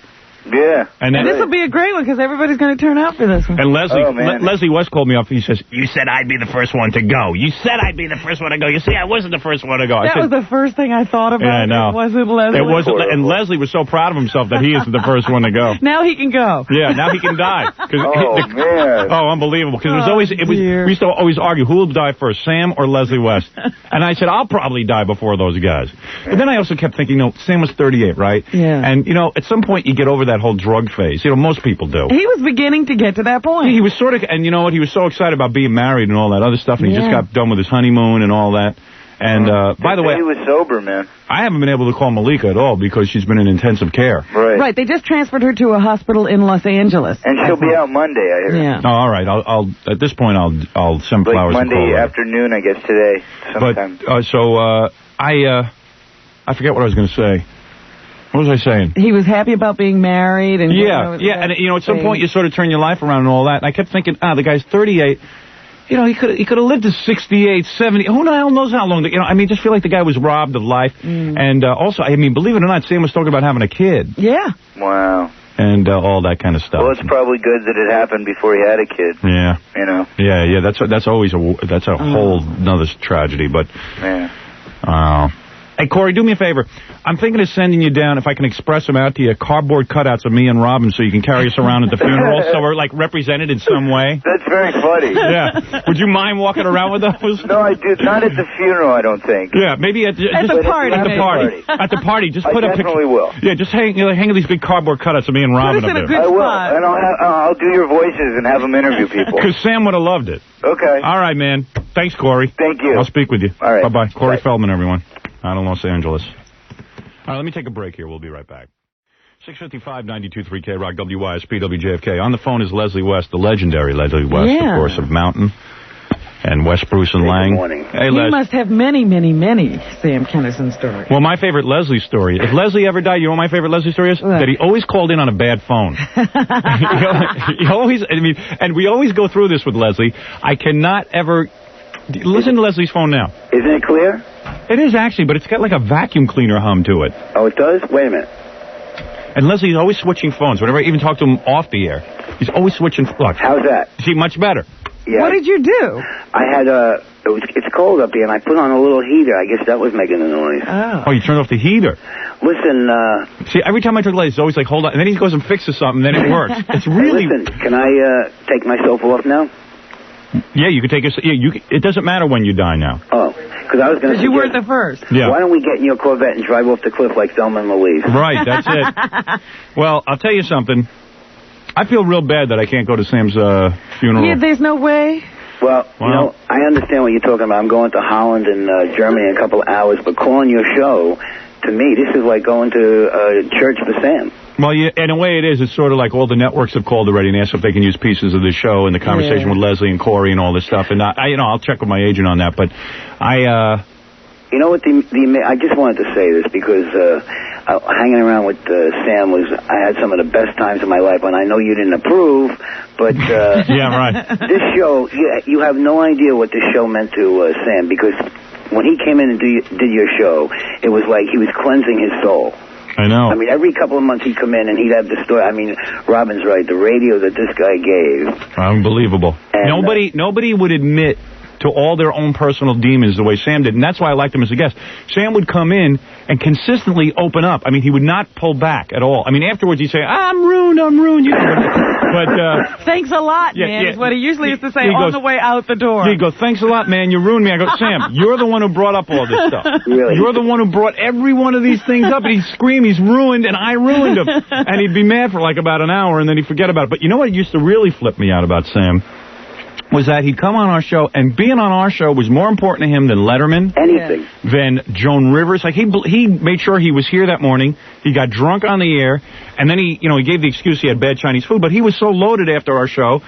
Yeah. And this will be a great one because everybody's going to turn out for this one. And Leslie West called me up. He says, "You said I'd be the first one to go. You said I'd be the first one to go. You see, I wasn't the first one to go." That was the first thing I thought about. Yeah, I know. It wasn't Leslie. It wasn't. And Leslie was so proud of himself that he isn't the first one to go. Now he can go. Yeah, now he can die. Man. Oh, unbelievable. Because we used to always argue who will die first, Sam or Leslie West. And I said, I'll probably die before those guys. But then I also kept thinking, Sam was 38, right? Yeah. And, at some point you get over that whole drug phase. Most people do. He was beginning to get to that point. He was sort of, and you know what? He was so excited about being married and all that other stuff, and he just got done with his honeymoon and all that. And, by the way... He was sober, man. I haven't been able to call Malika at all because she's been in intensive care. Right. They just transferred her to a hospital in Los Angeles. And she'll be out Monday, I hear. Yeah. Oh, all right. I'll at this point, I'll send flowers. Monday afternoon, I guess, today. Sometime. But, I forget what I was going to say. What was I saying? He was happy about being married. And and at some point you sort of turn your life around and all that. And I kept thinking, the guy's 38. He could have lived to 68, 70. Who the hell knows how long? Just feel like the guy was robbed of life. And also, believe it or not, Sam was talking about having a kid. Yeah. Wow. And all that kind of stuff. Well, it's probably good that it happened before he had a kid. Yeah. Yeah. That's always a whole nother tragedy. But. Yeah. Hey, Corey, do me a favor. I'm thinking of sending you down, if I can express them out to you, cardboard cutouts of me and Robin so you can carry us around at the funeral so we're, represented in some way. That's very funny. Yeah. Would you mind walking around with those? No, I do. Not at the funeral, I don't think. Yeah, maybe at the party. At the party. At the party. Just put a picture. I definitely will. Yeah, just hang these big cardboard cutouts of me and Robin up there. I will. And I'll do your voices and have them interview people. Because Sam would have loved it. Okay. All right, man. Thanks, Corey. Thank you. I'll speak with you. All right. Bye-bye. Corey Feldman, everyone. Out of Los Angeles. All right, let me take a break here. We'll be right back. 655 92.3 K-Rock, WYSP, WJFK. On the phone is Leslie West, the legendary Leslie West, of course, of Mountain and West Bruce and Lang. Good morning. Hey, he must have many, many, many Sam Kinison stories. Well, my favorite Leslie story, if Leslie ever died, you know what my favorite Leslie story is? What? That he always called in on a bad phone. he always, and we always go through this with Leslie. I cannot ever... Listen to Leslie's phone now. Isn't it clear? It is actually, but it's got like a vacuum cleaner hum to it. Oh, it does? Wait a minute. And Leslie's always switching phones. Whenever I even talk to him off the air, he's always switching. Look. How's that? See, much better. Yeah. What did you do? I had it's cold up here, and I put on a little heater. I guess that was making the noise. Oh. Oh, you turned off the heater. Listen, see, every time I talk to Leslie, he's always like, hold on. And then he goes and fixes something, and then it works. It's really... Listen, can I take myself off now? Yeah, you could take us. Yeah, it doesn't matter when you die now. Oh, because I was going to. Because you weren't the first. Yeah. Why don't we get in your Corvette and drive off the cliff like Thelma and Louise? Right, that's it. Well, I'll tell you something. I feel real bad that I can't go to Sam's funeral. Yeah, there's no way. Well, I understand what you're talking about. I'm going to Holland and Germany in a couple of hours, but calling your show, to me, this is like going to church for Sam. Well, in a way it is. It's sort of like all the networks have called already and asked if they can use pieces of the show and the conversation with Leslie and Corey and all this stuff. And I'll check with my agent on that. But you know what? I just wanted to say this because hanging around with Sam I had some of the best times of my life, and I know you didn't approve, but yeah, right. This show, you have no idea what this show meant to Sam, because when he came in and did your show, it was like he was cleansing his soul. I know. I mean, every couple of months he'd come in and he'd have the story. I mean, Robin's right. The radio that this guy gave. Unbelievable. And, nobody would admit to all their own personal demons the way Sam did, and that's why I liked him as a guest. Sam would come in and consistently open up. I mean, he would not pull back at all. I mean, afterwards he'd say, I'm ruined, you know. But thanks a lot, man, is what he usually used to say on the way out the door. He goes, thanks a lot, man, you ruined me. I go, Sam, you're the one who brought up all this stuff. Really? You're the one who brought every one of these things up, and he'd scream, he's ruined, and I ruined him. And he'd be mad for like about an hour, and then he'd forget about it. But you know what used to really flip me out about Sam? was that he'd come on our show, and being on our show was more important to him than Letterman. Anything. Than Joan Rivers. Like, he made sure he was here that morning. He got drunk on the air, and then he gave the excuse he had bad Chinese food, but he was so loaded after our show,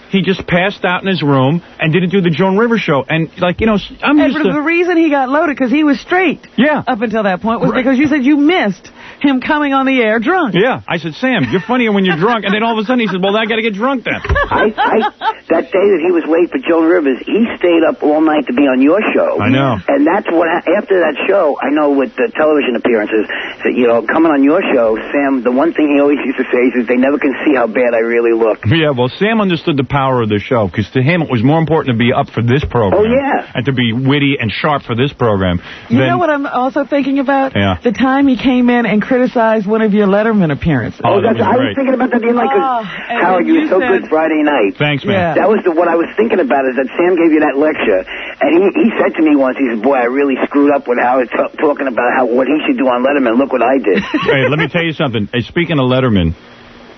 he just passed out in his room and didn't do the Joan Rivers show. And, like, I'm used to... the reason he got loaded, because he was straight. Yeah. Up until that point, was because you said you missed him coming on the air drunk. Yeah. I said, Sam, you're funnier when you're drunk. And then all of a sudden he said, well, I got to get drunk then. That day that he was late for Joan Rivers, he stayed up all night to be on your show. I know. And that's what, after that show, I know with the television appearances, that, coming on your show, Sam, the one thing he always used to say is they never can see how bad I really look. Yeah, well, Sam understood the power of the show, because to him it was more important to be up for this program. Oh, yeah. And to be witty and sharp for this program. You know what I'm also thinking about? Yeah. The time he came in and criticized one of your Letterman appearances. I was thinking about that being like, Howard, you were so good Friday night. Thanks, man. That was what I was thinking about, is that Sam gave you that lecture, and he said to me once, he said, boy, I really screwed up with Howard talking about what he should do on Letterman. Look what I did. Hey, let me tell you something. Hey, speaking of Letterman,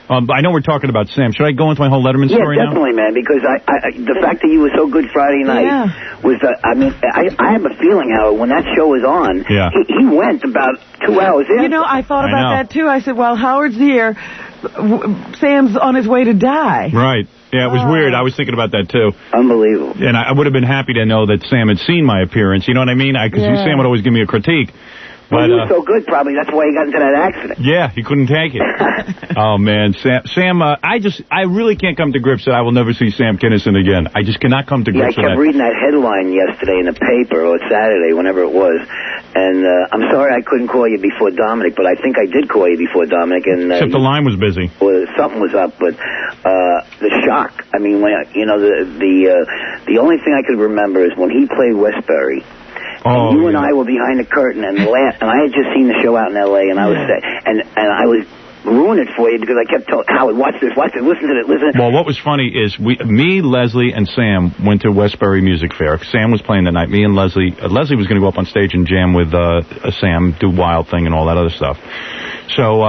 I know we're talking about Sam. Should I go into my whole Letterman story now? Yeah, definitely, man, because the fact that you were so good Friday night was, I have a feeling, Howard, when that show was on, he went about 2 hours in. I thought about that, too. I said, while Howard's here, Sam's on his way to die. Right. Yeah, it was weird. I was thinking about that, too. Unbelievable. And I would have been happy to know that Sam had seen my appearance. You know what I mean? Because Sam would always give me a critique. But he was so good, probably. That's why he got into that accident. Yeah, he couldn't take it. Oh, man. Sam, I really can't come to grips that I will never see Sam Kinison again. I just cannot come to grips with that. I kept reading that headline yesterday in the paper, or Saturday, whenever it was. And I'm sorry I couldn't call you before Dominic, but I think I did call you before Dominic. And except the line was busy. Well, something was up, but the shock. I mean, when the only thing I could remember is when he played Westbury. And you and I were behind the curtain and I had just seen the show out in L.A. and I was and I was ruining it for you because I kept telling Howard, watch this, listen to it, listen. Well, what was funny is me, Leslie, and Sam went to Westbury Music Fair. Sam was playing that night. Me and Leslie was going to go up on stage and jam with Sam, do Wild Thing and all that other stuff. So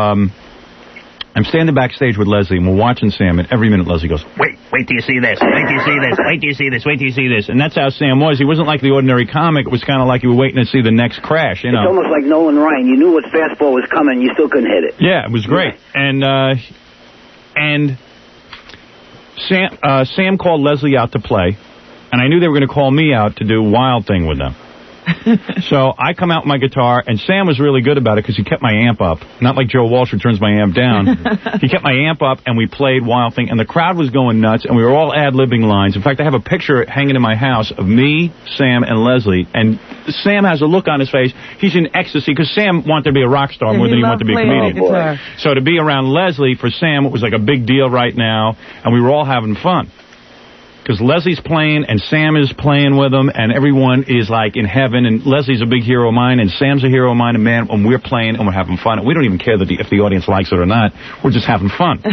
I'm standing backstage with Leslie, and we're watching Sam, and every minute Leslie goes, wait till you see this, wait till you see this, wait till you see this, wait till you see this. And that's how Sam was. He wasn't like the ordinary comic. It was kind of like you were waiting to see the next crash, It's almost like Nolan Ryan. You knew what fastball was coming, you still couldn't hit it. Yeah, it was great. Yeah. And Sam called Leslie out to play, and I knew they were going to call me out to do Wild Thing with them. So I come out with my guitar, and Sam was really good about it because he kept my amp up. Not like Joe Walsh who turns my amp down. He kept my amp up, and we played Wild Thing, and the crowd was going nuts, and we were all ad-libbing lines. In fact, I have a picture hanging in my house of me, Sam, and Leslie, and Sam has a look on his face. He's in ecstasy because Sam wanted to be a rock star more than he wanted to be a comedian. So to be around Leslie, for Sam, it was like a big deal right now, and we were all having fun. Because Leslie's playing, and Sam is playing with them, and everyone is, like, in heaven, and Leslie's a big hero of mine, and Sam's a hero of mine, and, man, when we're playing and we're having fun, we don't even care if the audience likes it or not. We're just having fun.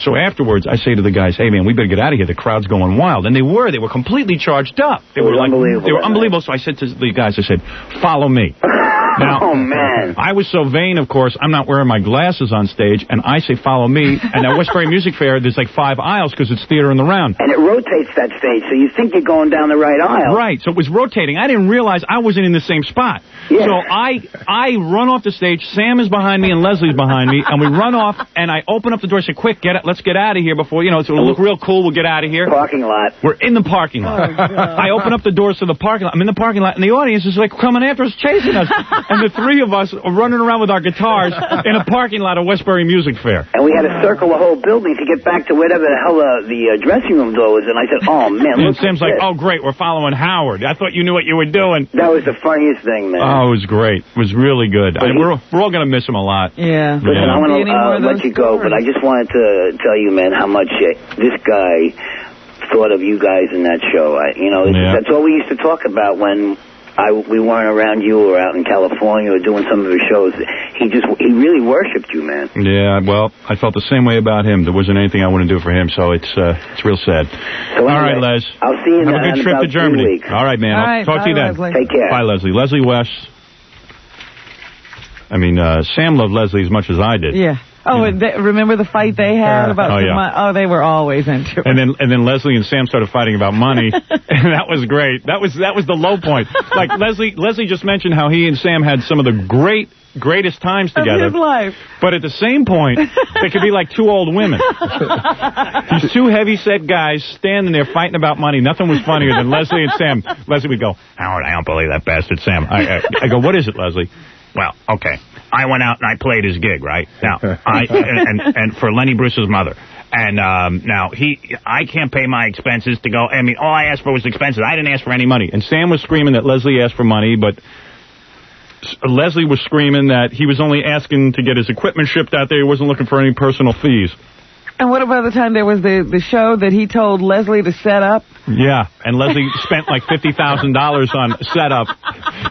So afterwards, I say to the guys, hey, man, we better get out of here. The crowd's going wild. And they were completely charged up. They were unbelievable. They were unbelievable. So I said to the guys, I said, follow me. Now, oh, man. I was so vain, of course, I'm not wearing my glasses on stage, and I say, follow me. And at Westbury Music Fair, there's like 5 aisles because it's theater in the round. And it rotates that stage, so you think you're going down the right aisle. Right, so it was rotating. I didn't realize I wasn't in the same spot. Yeah. So I run off the stage, Sam is behind me and Leslie's behind me, and we run off, and I open up the door, I say, quick, let's get out of here before, it'll look real cool, we'll get out of here. Parking lot. We're in the parking lot. Oh, I open up the doors to the parking lot. I'm in the parking lot, and the audience is like coming after us, chasing us. And the 3 of us are running around with our guitars in a parking lot of Westbury Music Fair. And we had to circle the whole building to get back to whatever the hell the dressing room door was. And I said, oh, man, and Sam's like, oh, great, we're following Howard. I thought you knew what you were doing. That was the funniest thing, man. Oh, it was great. It was really good. We're all going to miss him a lot. Yeah. Listen, I want to let you go, but I just wanted to tell you, man, how much this guy thought of you guys in that show. That's all we used to talk about when we weren't around you or out in California or doing some of his shows. He really worshipped you, man. Yeah, well, I felt the same way about him. There wasn't anything I wouldn't do for him, so it's real sad. So all right, Les. I'll see you Have a good trip to Germany. All right, man. I'll talk to you then. Leslie. Take care. Bye, Leslie. Leslie West. I mean, Sam loved Leslie as much as I did. Yeah. Oh, and remember the fight they had about money? Oh, they were always into it. And then Leslie and Sam started fighting about money, and that was great. That was the low point. Like Leslie just mentioned how he and Sam had some of the greatest times together. Of his life. But at the same point, they could be like two old women. These two heavy-set guys standing there fighting about money. Nothing was funnier than Leslie and Sam. Leslie would go, Howard, I don't believe that bastard Sam. I go, what is it, Leslie? Well, okay. I went out and I played his gig, right? Now, and for Lenny Bruce's mother. And now, I can't pay my expenses to go. I mean, all I asked for was expenses. I didn't ask for any money. And Sam was screaming that Leslie asked for money, but Leslie was screaming that he was only asking to get his equipment shipped out there. He wasn't looking for any personal fees. And what about the time there was the show that he told Leslie to set up? Yeah, and Leslie spent like $50,000 on setup.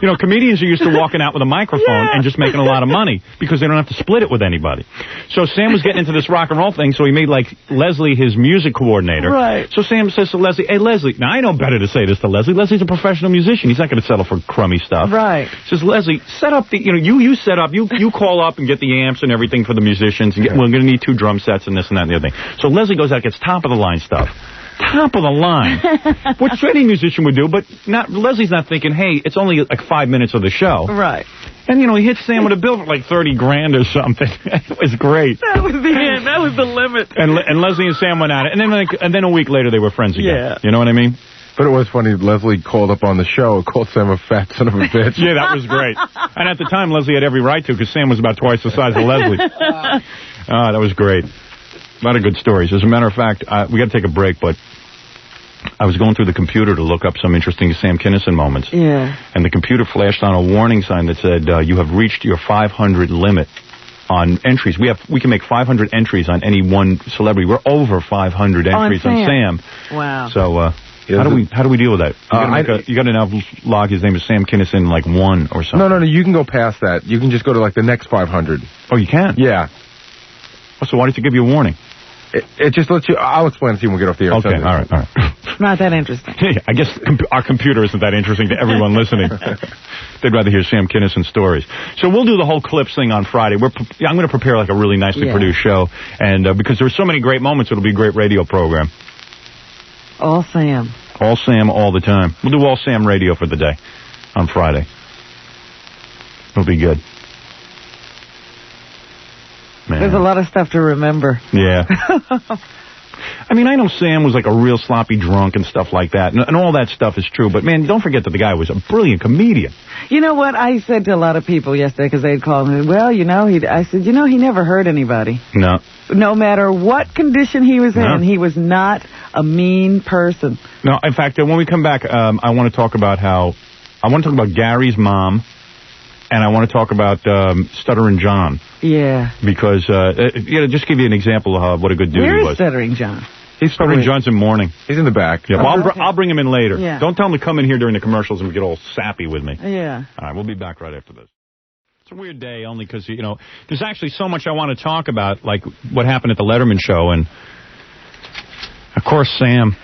You know, comedians are used to walking out with a microphone and just making a lot of money because they don't have to split it with anybody. So Sam was getting into this rock and roll thing, so he made like Leslie his music coordinator. Right. So Sam says to Leslie, hey, Leslie, now I know better to say this to Leslie. Leslie's a professional musician. He's not going to settle for crummy stuff. Right. Says, Leslie, set up the, you set up, you call up and get the amps and everything for the musicians. And we're going to need 2 drum sets and this and that and the other thing. So Leslie goes out, gets top of the line stuff. Top of the line. Which any musician would do, but Leslie's not thinking, hey, it's only like 5 minutes of the show. Right. And, he hit Sam with a bill for like $30,000 or something. It was great. That was the end. That was the limit. And Leslie and Sam went at it. And then a week later, they were friends again. Yeah. You know what I mean? But it was funny, Leslie called up on the show and called Sam a fat son of a bitch. Yeah, that was great. And at the time, Leslie had every right to, because Sam was about twice the size of Leslie. That was great. A lot of good stories. As a matter of fact, we got to take a break, but I was going through the computer to look up some interesting Sam Kinison moments. Yeah. And the computer flashed on a warning sign that said, you have reached your 500 limit on entries. We can make 500 entries on any one celebrity. We're over 500 entries on Sam. Wow. So, how do we deal with that? You got to now log his name as Sam Kinison like 1 or something. No, you can go past that. You can just go to like the next 500. Oh, you can? Yeah. Oh, so why did you give you a warning? It just lets you... I'll explain to you when we get off the air. Okay, all right. Not that interesting. I guess our computer isn't that interesting to everyone listening. They'd rather hear Sam Kinison stories. So we'll do the whole clips thing on Friday. I'm going to prepare like a really nicely produced show, and because there's so many great moments, it'll be a great radio program. All Sam. All Sam all the time. We'll do all Sam radio for the day on Friday. It'll be good. Man. There's a lot of stuff to remember. Yeah. I mean, I know Sam was like a real sloppy drunk and stuff like that, and all that stuff is true, but man, don't forget that the guy was a brilliant comedian. You know what? I said to a lot of people yesterday, because they'd called me, well, I said, he never hurt anybody. No. No matter what condition he was in, he was not a mean person. No, in fact, when we come back, I want to talk about Gary's mom. And I want to talk about Stuttering John. Yeah. Because, just give you an example of what a good dude he was. Where is Stuttering John? Stuttering John's in morning. He's in the back. Yeah, well, I'll bring him in later. Yeah. Don't tell him to come in here during the commercials and get all sappy with me. Yeah. All right, we'll be back right after this. It's a weird day only because, there's actually so much I want to talk about, like what happened at the Letterman show. And, of course, Sam.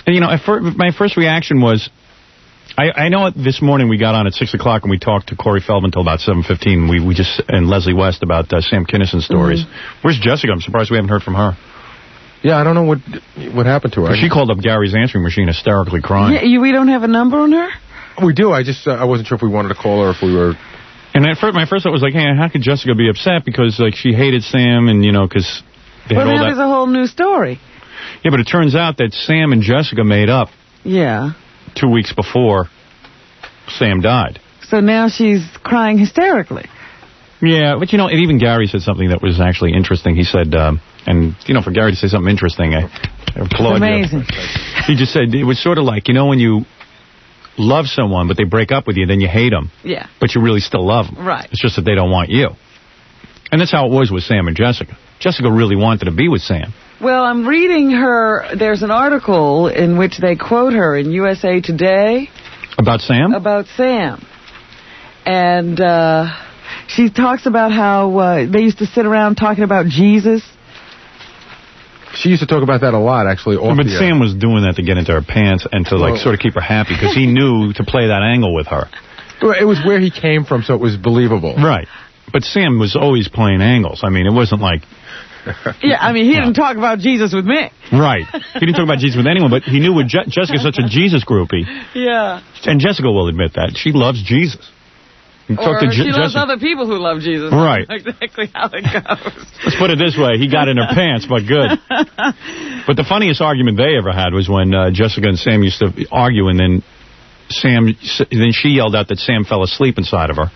And, my first reaction was... I know this morning we got on at 6 o'clock and we talked to Corey Feldman until about 7:15. We just and Leslie West about Sam Kinison stories. Mm-hmm. Where's Jessica? I'm surprised we haven't heard from her. Yeah, I don't know what happened to her. She called up Gary's answering machine hysterically crying. Yeah, we don't have a number on her? We do. I wasn't sure if we wanted to call her or if we were... And at first, my first thought was like, hey, how could Jessica be upset? Because like she hated Sam and, because they had all that... Well, there's a whole new story. Yeah, but it turns out that Sam and Jessica made up. Yeah. 2 weeks before Sam died. So now she's crying hysterically. Yeah, but even Gary said something that was actually interesting. He said, for Gary to say something interesting, I applaud you. Amazing. He just said, it was sort of like, when you love someone, but they break up with you, then you hate them. Yeah. But you really still love them. Right. It's just that they don't want you. And that's how it was with Sam and Jessica. Jessica really wanted to be with Sam. Well, I'm reading there's an article in which they quote her in USA Today. About Sam? About Sam. And she talks about how they used to sit around talking about Jesus. She used to talk about that a lot, actually. But Sam was doing that to get into her pants and to, sort of keep her happy, because he knew to play that angle with her. It was where he came from, so it was believable. Right. But Sam was always playing angles. I mean, it wasn't like... Yeah, I mean, he didn't talk about Jesus with me. Right. He didn't talk about Jesus with anyone, but he knew Jessica's such a Jesus groupie. Yeah. And Jessica will admit that. She loves Jesus. Or she loves other people who love Jesus. Right. That's exactly how it goes. Let's put it this way. He got in her pants, but good. But the funniest argument they ever had was when Jessica and Sam used to argue, and then she yelled out that Sam fell asleep inside of her.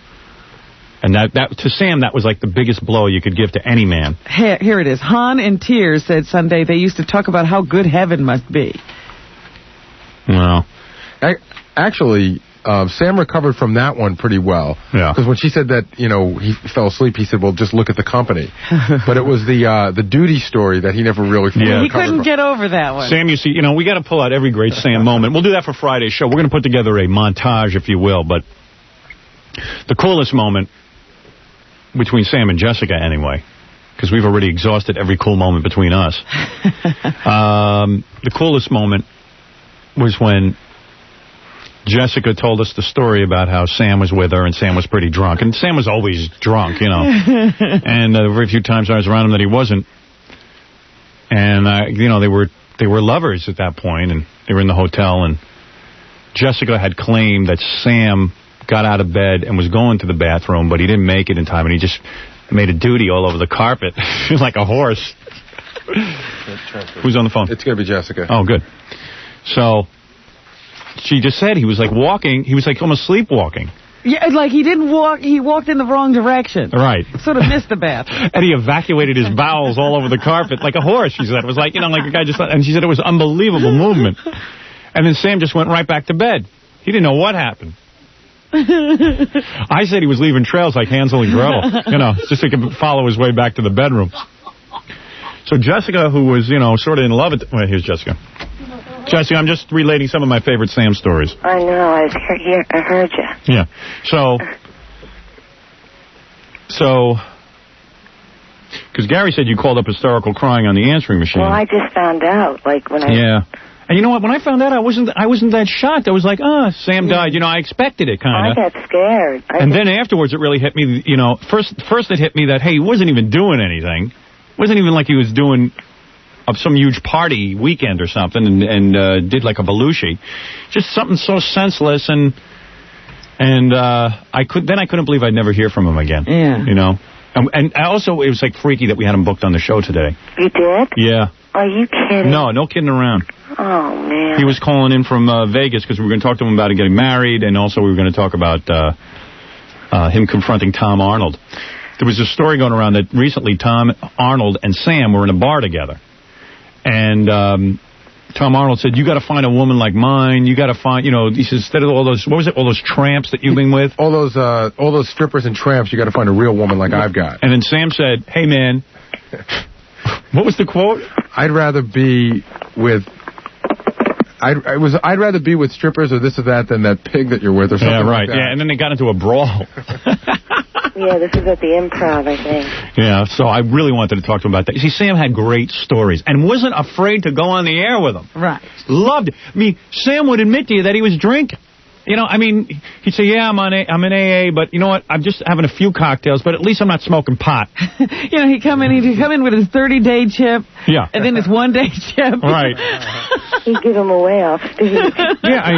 And that to Sam, that was like the biggest blow you could give to any man. Here it is. Han in tears said Sunday they used to talk about how good heaven must be. Well, actually, Sam recovered from that one pretty well. Yeah. Because when she said that, he fell asleep, he said, well, just look at the company. But it was the duty story that he never really He couldn't get over that one. Sam, you see, we got to pull out every great Sam moment. We'll do that for Friday's show. We're going to put together a montage, if you will. But the coolest moment, between Sam and Jessica, anyway, because we've already exhausted every cool moment between us. The coolest moment was when Jessica told us the story about how Sam was with her, and Sam was pretty drunk. And Sam was always drunk, And very few times I was around him that he wasn't. And, they were lovers at that point, and they were in the hotel, and Jessica had claimed that Sam got out of bed and was going to the bathroom, but he didn't make it in time, and he just made a duty all over the carpet like a horse. Who's on the phone? It's going to be Jessica. Oh, good. So she just said he was like walking. He was like almost sleepwalking. Yeah, like he didn't walk. He walked in the wrong direction. Right. Sort of missed the bathroom. And he evacuated his bowels all over the carpet like a horse, she said. It was like, like a guy just... And she said it was unbelievable movement. And then Sam just went right back to bed. He didn't know what happened. I said he was leaving trails like Hansel and Gretel, just so he could follow his way back to the bedroom. So Jessica, who was, sort of in love... Wait, here's Jessica. Jessica, I'm just relating some of my favorite Sam stories. I know. I heard you. Yeah. So... Because Gary said you called up hysterical crying on the answering machine. Well, I just found out, when I... Yeah. And you know what? When I found out, I wasn't that shocked. I was like, Sam died. I expected it, kind of. I got scared. And then afterwards, it really hit me, first it hit me that, hey, he wasn't even doing anything. It wasn't even like he was doing some huge party weekend or something and did like a Belushi. Just something so senseless, and I couldn't believe I'd never hear from him again. Yeah. And also, it was like freaky that we had him booked on the show today. You did? Yeah. Are you kidding? No kidding around. Oh, man. He was calling in from Vegas because we were going to talk to him about getting married, and also we were going to talk about him confronting Tom Arnold. There was a story going around that recently Tom Arnold and Sam were in a bar together. And Tom Arnold said, you got to find a woman like mine. You got to find, he says, instead of all those, what was it, all those tramps that you've been with? All those strippers and tramps, you got to find a real woman like I've got. And then Sam said, hey, man, what was the quote? I'd rather be with... I'd rather be with strippers or this or that than that pig that you're with or something like that. Yeah, and then they got into a brawl. Yeah, this is at the Improv, I think. Yeah, so I really wanted to talk to him about that. You see, Sam had great stories and wasn't afraid to go on the air with them. Right. Loved it. I mean, Sam would admit to you that he was drinking. He'd say, yeah, I'm in AA, but you know what? I'm just having a few cocktails, but at least I'm not smoking pot. He'd come in with his 30-day chip. Yeah. And then his one-day chip. Right. He'd give him away off stage. Yeah,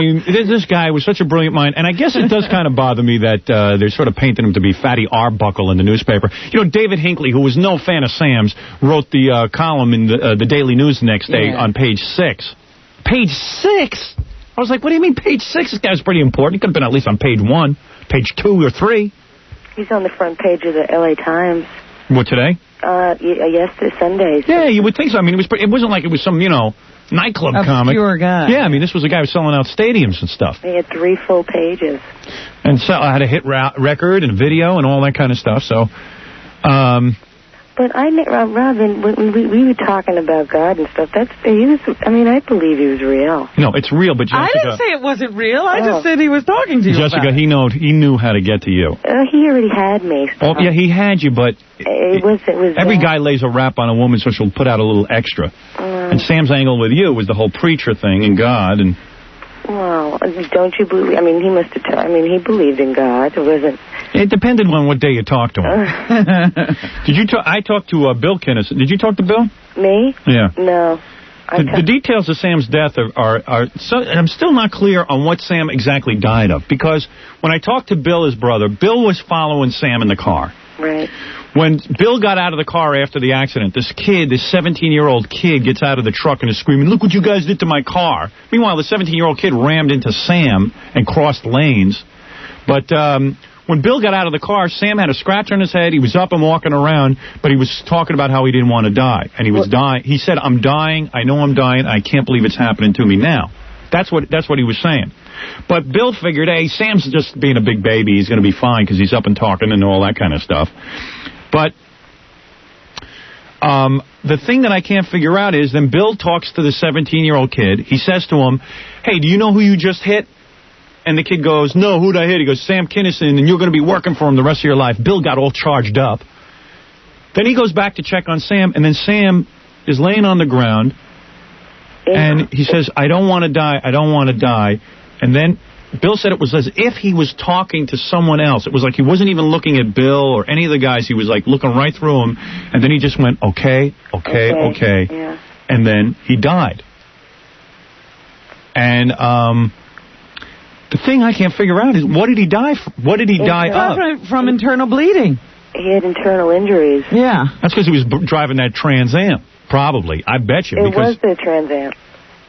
this guy was such a brilliant mind, and I guess it does kind of bother me that they're sort of painting him to be Fatty Arbuckle in the newspaper. David Hinckley, who was no fan of Sam's, wrote the column in the Daily News the next day on page 6. Page 6? I was like, what do you mean page 6? This guy's pretty important. He could have been at least on page 1, page 2 or 3. He's on the front page of the L.A. Times. What, today? Yes, Sundays. Yeah, you would think so. I mean, it wasn't like it was some, nightclub comic. Obscure guy. Yeah, this was a guy who was selling out stadiums and stuff. He had 3 full pages. And so I had a hit record and a video and all that kind of stuff, so... But Robin, when we were talking about God and stuff, I believe he was real. No, it's real, but Jessica... I didn't say it wasn't real. I just said he was talking to you. Jessica, he knew how to get to you. He already had me. So. Oh, yeah, he had you, but... It was every guy lays a rap on a woman, so she'll put out a little extra. And Sam's angle with you was the whole preacher thing and God and... Well, don't you believe... he must have... he believed in God. It wasn't... It depended on what day you talked to him. Did you talk? I talked to Bill Kinison. Did you talk to Bill? Me? Yeah. No. The details of Sam's death are so, I'm still not clear on what Sam exactly died of, because when I talked to Bill, his brother, Bill was following Sam in the car. Right. When Bill got out of the car after the accident, this 17-year-old kid geds out of the truck and is screaming, "Look what you guys did to my car." Meanwhile, the 17-year-old kid rammed into Sam and crossed lanes. But when Bill got out of the car, Sam had a scratch on his head. He was up and walking around, but he was talking about how he didn't want to die. And he was dying. He said, "I'm dying. I know I'm dying. I can't believe it's happening to me now." That's what he was saying. But Bill figured, hey, Sam's just being a big baby. He's going to be fine because he's up and talking and all that kind of stuff. But the thing that I can't figure out is then Bill talks to the 17-year-old kid. He says to him, "Hey, do you know who you just hit?" And the kid goes, "No, who'd I hit?" He goes, "Sam Kinison, and you're going to be working for him the rest of your life." Bill got all charged up. Then he goes back to check on Sam, and then Sam is laying on the ground, and he says, "I don't want to die, I don't want to die." And then Bill said it was as if he was talking to someone else. It was like he wasn't even looking at Bill or any of the guys. He was like looking right through him, and then he just went, okay. Yeah. And then he died. And the thing I can't figure out is, what did he die from? What did he die of? From internal bleeding. He had internal injuries. Yeah. That's because he was driving that Trans Am, probably. I bet you. It was the Trans Am.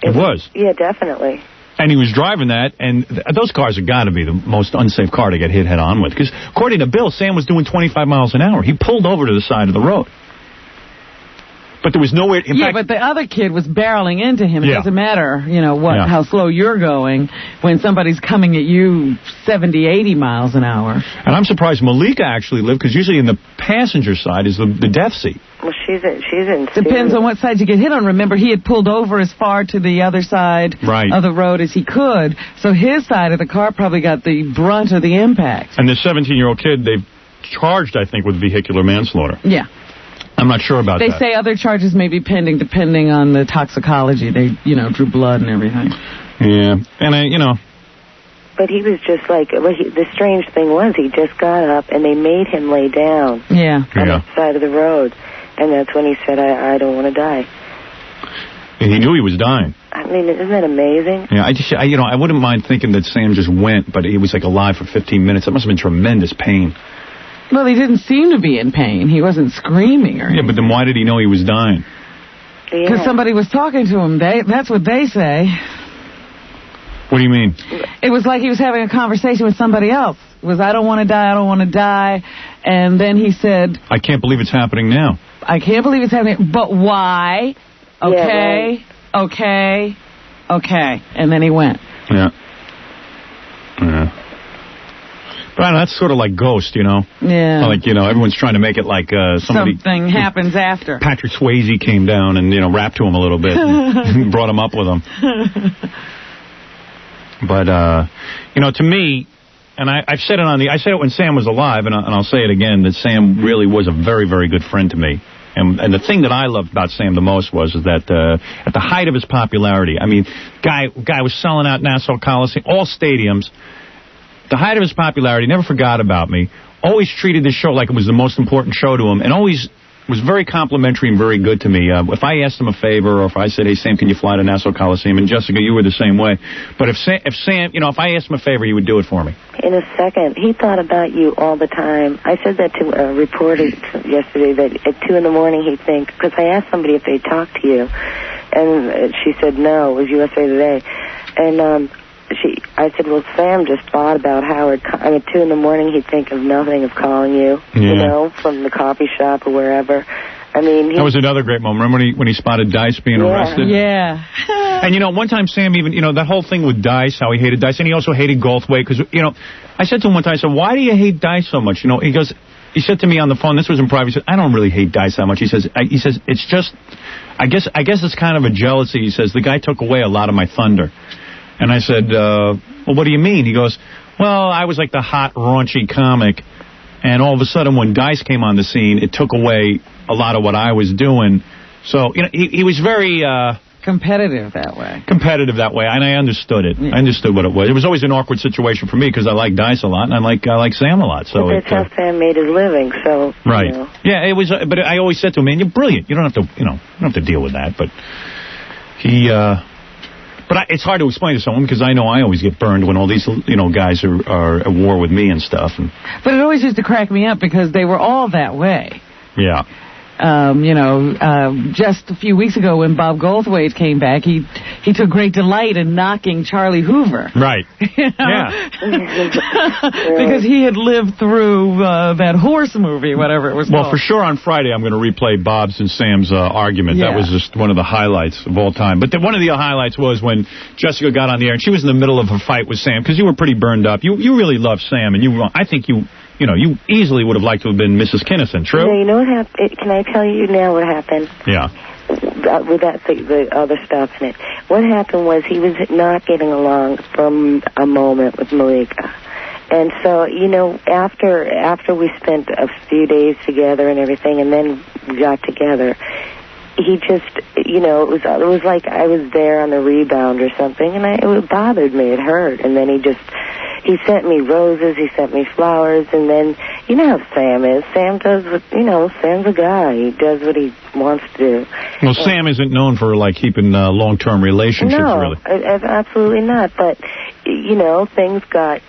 It was? Yeah, definitely. And he was driving that, and those cars have got to be the most unsafe car to get hit head-on with. Because according to Bill, Sam was doing 25 miles an hour. He pulled over to the side of the road. But there was nowhere... but the other kid was barreling into him. It doesn't matter, how slow you're going when somebody's coming at you 70, 80 miles an hour. And I'm surprised Malika actually lived, because usually in the passenger side is the death seat. Well, she's in... Depends on what side you get hit on. Remember, he had pulled over as far to the other side of the road as he could, so his side of the car probably got the brunt of the impact. And the 17-year-old kid, they've charged, I think, with vehicular manslaughter. Yeah. I'm not sure about that. They say other charges may be pending depending on the toxicology. They, drew blood and everything. Yeah. And, But he was just like, the strange thing was he just got up and they made him lay down on the side of the road. And that's when he said, I don't want to die. And he knew he was dying. I mean, isn't that amazing? Yeah, I wouldn't mind thinking that Sam just went, but he was like alive for 15 minutes. That must have been tremendous pain. Well, he didn't seem to be in pain. He wasn't screaming or anything. Yeah, but then why did he know he was dying? Because somebody was talking to him. That's what they say. What do you mean? It was like he was having a conversation with somebody else. It was, I don't want to die, I don't want to die. And then he said... I can't believe it's happening now. I can't believe it's happening. But why? Okay, okay. And then he went. Yeah. But I don't know, that's sort of like Ghost, Yeah. Like, everyone's trying to make it like something happens after. Patrick Swayze came down and, rapped to him a little bit and brought him up with him. But, to me, and I've said it I said it when Sam was alive, and I'll say it again, that Sam really was a very, very good friend to me. And the thing that I loved about Sam the most was that at the height of his popularity, I mean, guy was selling out Nassau Coliseum, all stadiums. The height of his popularity, never forgot about me, always treated this show like it was the most important show to him, and always was very complimentary and very good to me. If I asked him a favor, or if I said, "Hey, Sam, can you fly to Nassau Coliseum?" And Jessica, you were the same way. But if Sam, if I asked him a favor, he would do it for me. In a second. He thought about you all the time. I said that to a reporter yesterday, that at 2 in the morning he'd think, because I asked somebody if they talked to you, and she said no, it was USA Today. And I said, well, Sam just thought about Howard. At 2 in the morning, he'd think of nothing of calling you, from the coffee shop or wherever. I mean, that was another great moment. Remember when he spotted Dice being arrested? Yeah. And, one time Sam even, that whole thing with Dice, how he hated Dice, and he also hated Goldthwait, because, I said to him one time, I said, why do you hate Dice so much? He said to me on the phone, this was in private, he said, I don't really hate Dice that much. He says, it's just, I guess it's kind of a jealousy. He says, the guy took away a lot of my thunder. And I said, well, what do you mean? He goes, well, I was like the hot, raunchy comic, and all of a sudden when Dice came on the scene, it took away a lot of what I was doing. So, he was very competitive that way. Competitive that way, and I understood it. Yeah. I understood what it was. It was always an awkward situation for me because I like Dice a lot, and I like Sam a lot. So that's how Sam made his living. So right, you know. Yeah, it was. But I always said to him, "Man, you're brilliant. You don't have to, you don't have to deal with that." But he. But it's hard to explain to someone because I know I always get burned when all these, guys are at war with me and stuff. But it always used to crack me up because they were all that way. Yeah. Just a few weeks ago when Bob Goldthwait came back, he took great delight in knocking Charlie Hoover. Right. Yeah. Because he had lived through that horse movie, whatever it was called. Well, for sure on Friday I'm going to replay Bob's and Sam's argument. Yeah. That was just one of the highlights of all time. But one of the highlights was when Jessica got on the air, and she was in the middle of a fight with Sam, because you were pretty burned up. You really love Sam, and I think you easily would have liked to have been Mrs. Kinison, true? Yeah, you know what happened? Can I tell you now what happened? Yeah. With the other stuff in it. What happened was he was not getting along from a moment with Malika. And so, after we spent a few days together and everything, and then we got together, he just, it was like I was there on the rebound or something, and it bothered me. It hurt. And then he sent me roses, he sent me flowers, and then, you know how Sam is. Sam does what, Sam's a guy. He does what he wants to do. Well, Sam isn't known for, keeping long-term relationships, really. No, absolutely not. But, things got,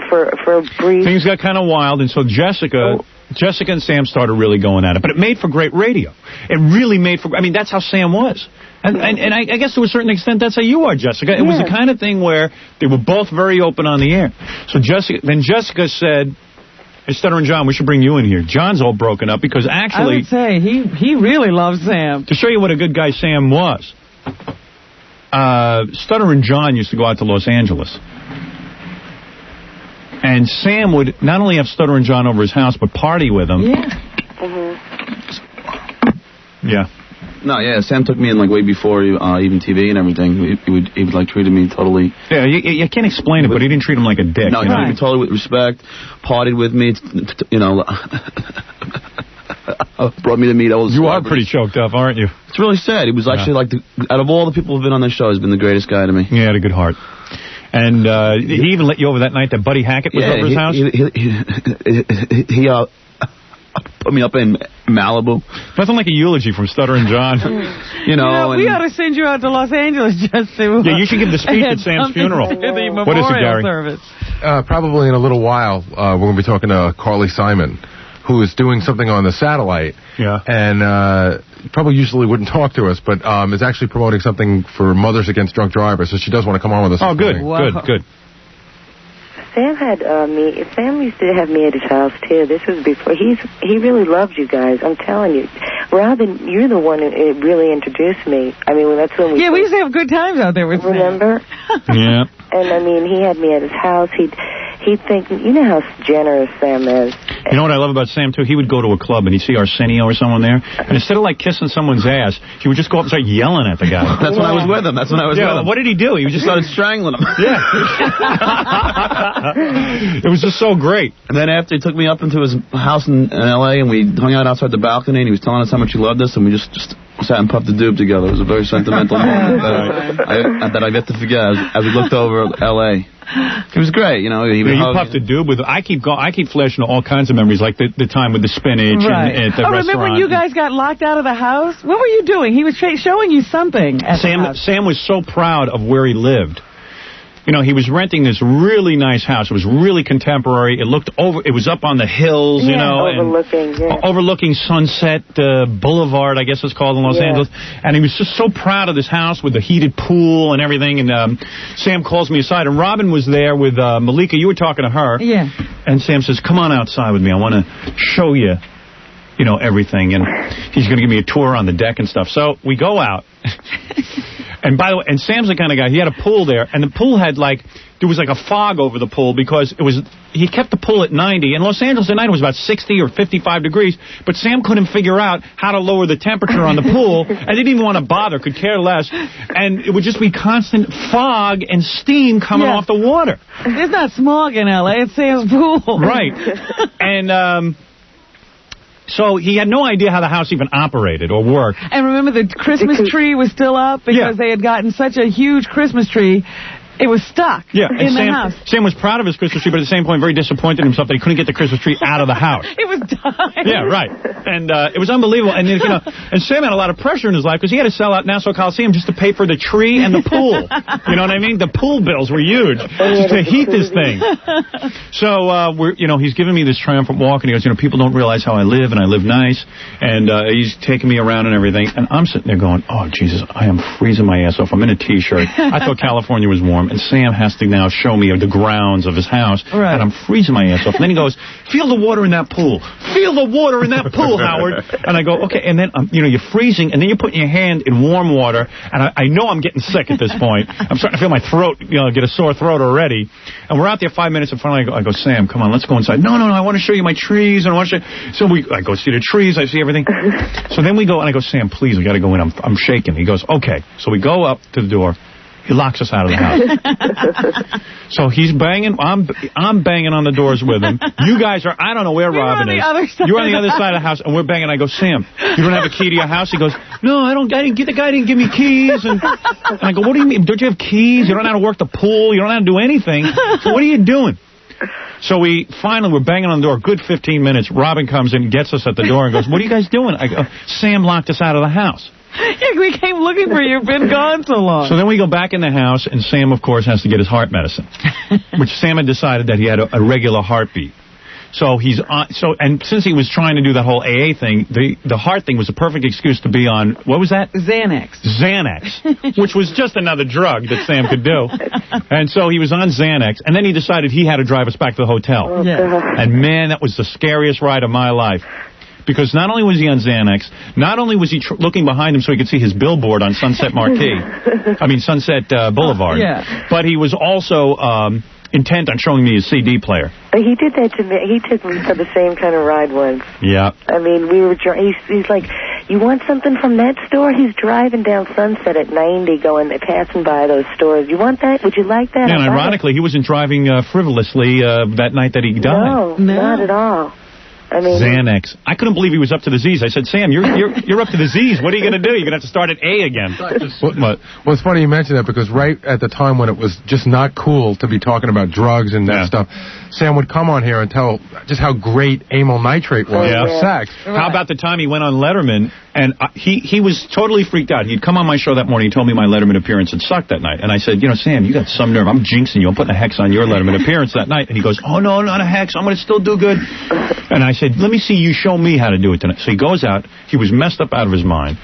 for a brief... Things got kind of wild, and so Jessica and Sam started really going at it. But it made for great radio. It really made for... that's how Sam was. And I guess to a certain extent, that's how you are, Jessica. It was the kind of thing where they were both very open on the air. So Jessica said, hey, Stuttering John, we should bring you in here. John's all broken up because actually... I would say he really loves Sam. To show you what a good guy Sam was, Stuttering John used to go out to Los Angeles. And Sam would not only have Stuttering John over his house, but party with him. Yeah. Yeah. No, yeah, Sam took me in way before even TV and everything. He would treated me totally. Yeah, you can't explain it, but he didn't treat him like a dick. No, he treated me totally with respect. Partied with me, brought me to meet all the You are pretty choked up, aren't you? It's really sad. He was actually out of all the people who've been on this show, he's been the greatest guy to me. He had a good heart. And he even let you over that night that Buddy Hackett was over his house? He put me up in Malibu. Nothing like a eulogy from Stuttering John. We ought to send you out to Los Angeles just to... Yeah, you should give the speech at Sam's funeral. What is it, Gary? Service. Probably in a little while, we're going to be talking to Carly Simon, who is doing something on the satellite. Yeah. And probably usually wouldn't talk to us, but is actually promoting something for Mothers Against Drunk Drivers, so she does want to come on with us. Oh, good, good. Sam had me. Sam used to have me at his house too. This was before he really loved you guys. I'm telling you, Robin, you're the one who really introduced me. That's when we. Yeah, we used to have good times out there with Sam. Remember? Yeah. And he had me at his house. He'd think, how generous Sam is. You know what I love about Sam, too? He would go to a club and he'd see Arsenio or someone there, and instead of kissing someone's ass, he would just go up and start yelling at the guy. That's when I was with him. That's when I was with him. What did he do? He just started strangling him. Yeah. It was just so great. And then after he took me up into his house in L.A., and we hung out outside the balcony, and he was telling us how much he loved us, and we just sat and puffed the doob together. It was a very sentimental moment that I get to forget as we looked over L.A. It was great, you puffed a doob with. I keep flashing all kinds of memories, like the time with the spinach and at the restaurant. Remember when you guys got locked out of the house? What were you doing? He was showing you something. Sam was so proud of where he lived. He was renting this really nice house. It was really contemporary. It was up on the hills, overlooking Sunset Boulevard, I guess it's called in Los Angeles. And he was just so proud of this house with the heated pool and everything. And Sam calls me aside, and Robin was there with Malika. You were talking to her. Yeah. And Sam says, "Come on outside with me. I want to show you, everything." And he's going to give me a tour on the deck and stuff. So we go out. And by the way, Sam's the kind of guy, he had a pool there, and the pool had there was a fog over the pool because he kept the pool at 90. In Los Angeles at night it was about 60 or 55 degrees, but Sam couldn't figure out how to lower the temperature on the pool, and didn't even want to bother, could care less, and it would just be constant fog and steam coming off the water. There's not smog in L.A., it's Sam's pool. Right. And, So he had no idea how the house even operated or worked. And remember, the Christmas tree was still up because they had gotten such a huge Christmas tree. It was stuck in the house. Sam was proud of his Christmas tree, but at the same point very disappointed in himself that he couldn't get the Christmas tree out of the house. It was dying. Yeah, right. And it was unbelievable. And and Sam had a lot of pressure in his life because he had to sell out Nassau Coliseum just to pay for the tree and the pool. You know what I mean? The pool bills were huge to heat this thing. So he's giving me this triumphant walk, and he goes, people don't realize how I live, and I live nice. And he's taking me around and everything. And I'm sitting there going, oh Jesus, I am freezing my ass off. I'm in a T-shirt. I thought California was warm. And Sam has to now show me the grounds of his house, and I'm freezing my ass off. And then he goes, feel the water in that pool. Feel the water in that pool, Howard. And I go, okay. And then, you're freezing, and then you're putting your hand in warm water, and I know I'm getting sick at this point. I'm starting to feel my throat, get a sore throat already. And we're out there 5 minutes, and finally I go, Sam, come on, let's go inside. No, I want to show you my trees, and I want to show you. So I go see the trees, I see everything. So then we go, and I go, Sam, please, we got to go in. I'm shaking. He goes, okay. So we go up to the door. He locks us out of the house. So he's banging. I'm banging on the doors with him. You guys are, I don't know where Robin is. You're on the other side of the house, and we're banging. I go, Sam, you don't have a key to your house? He goes, no, I don't. The guy didn't give me keys. And I go, what do you mean? Don't you have keys? You don't know how to work the pool. You don't know how to do anything. So what are you doing? So we're banging on the door. Good 15 minutes. Robin comes in, gets us at the door, and goes, what are you guys doing? I go, Sam locked us out of the house. Yeah, we came looking for you. You've been gone so long. So then we go back in the house, and Sam, of course, has to get his heart medicine, which Sam had decided that he had a regular heartbeat. So he's on. And since he was trying to do that whole AA thing, the heart thing was a perfect excuse to be on. What was that? Xanax, which was just another drug that Sam could do. And so he was on Xanax, and then he decided he had to drive us back to the hotel. And man, that was the scariest ride of my life. Because not only was he on Xanax, not only was he looking behind him so he could see his billboard on Sunset Sunset Boulevard, but he was also intent on showing me his CD player. He did that to me. He took me for the same kind of ride once. Yeah. I mean, he's like, you want something from that store? He's driving down Sunset at 90 passing by those stores. You want that? Would you like that? Yeah, and ironically, he wasn't driving frivolously that night that he died. No, not at all. I mean, Xanax. I couldn't believe he was up to the Z's. I said, Sam, you're up to the Z's. What are you going to do? You're going to have to start at A again. Well, it's funny you mention that because right at the time when it was just not cool to be talking about drugs and that stuff, Sam would come on here and tell just how great amyl nitrate was for sex. How about the time he went on Letterman, and he was totally freaked out. He'd come on my show that morning. He told me my Letterman appearance had sucked that night. And I said, Sam, you got some nerve. I'm jinxing you. I'm putting a hex on your Letterman appearance that night. And he goes, oh, no, not a hex. I'm going to still do good. And I said, let me see you show me how to do it tonight. So he goes out. He was messed up out of his mind.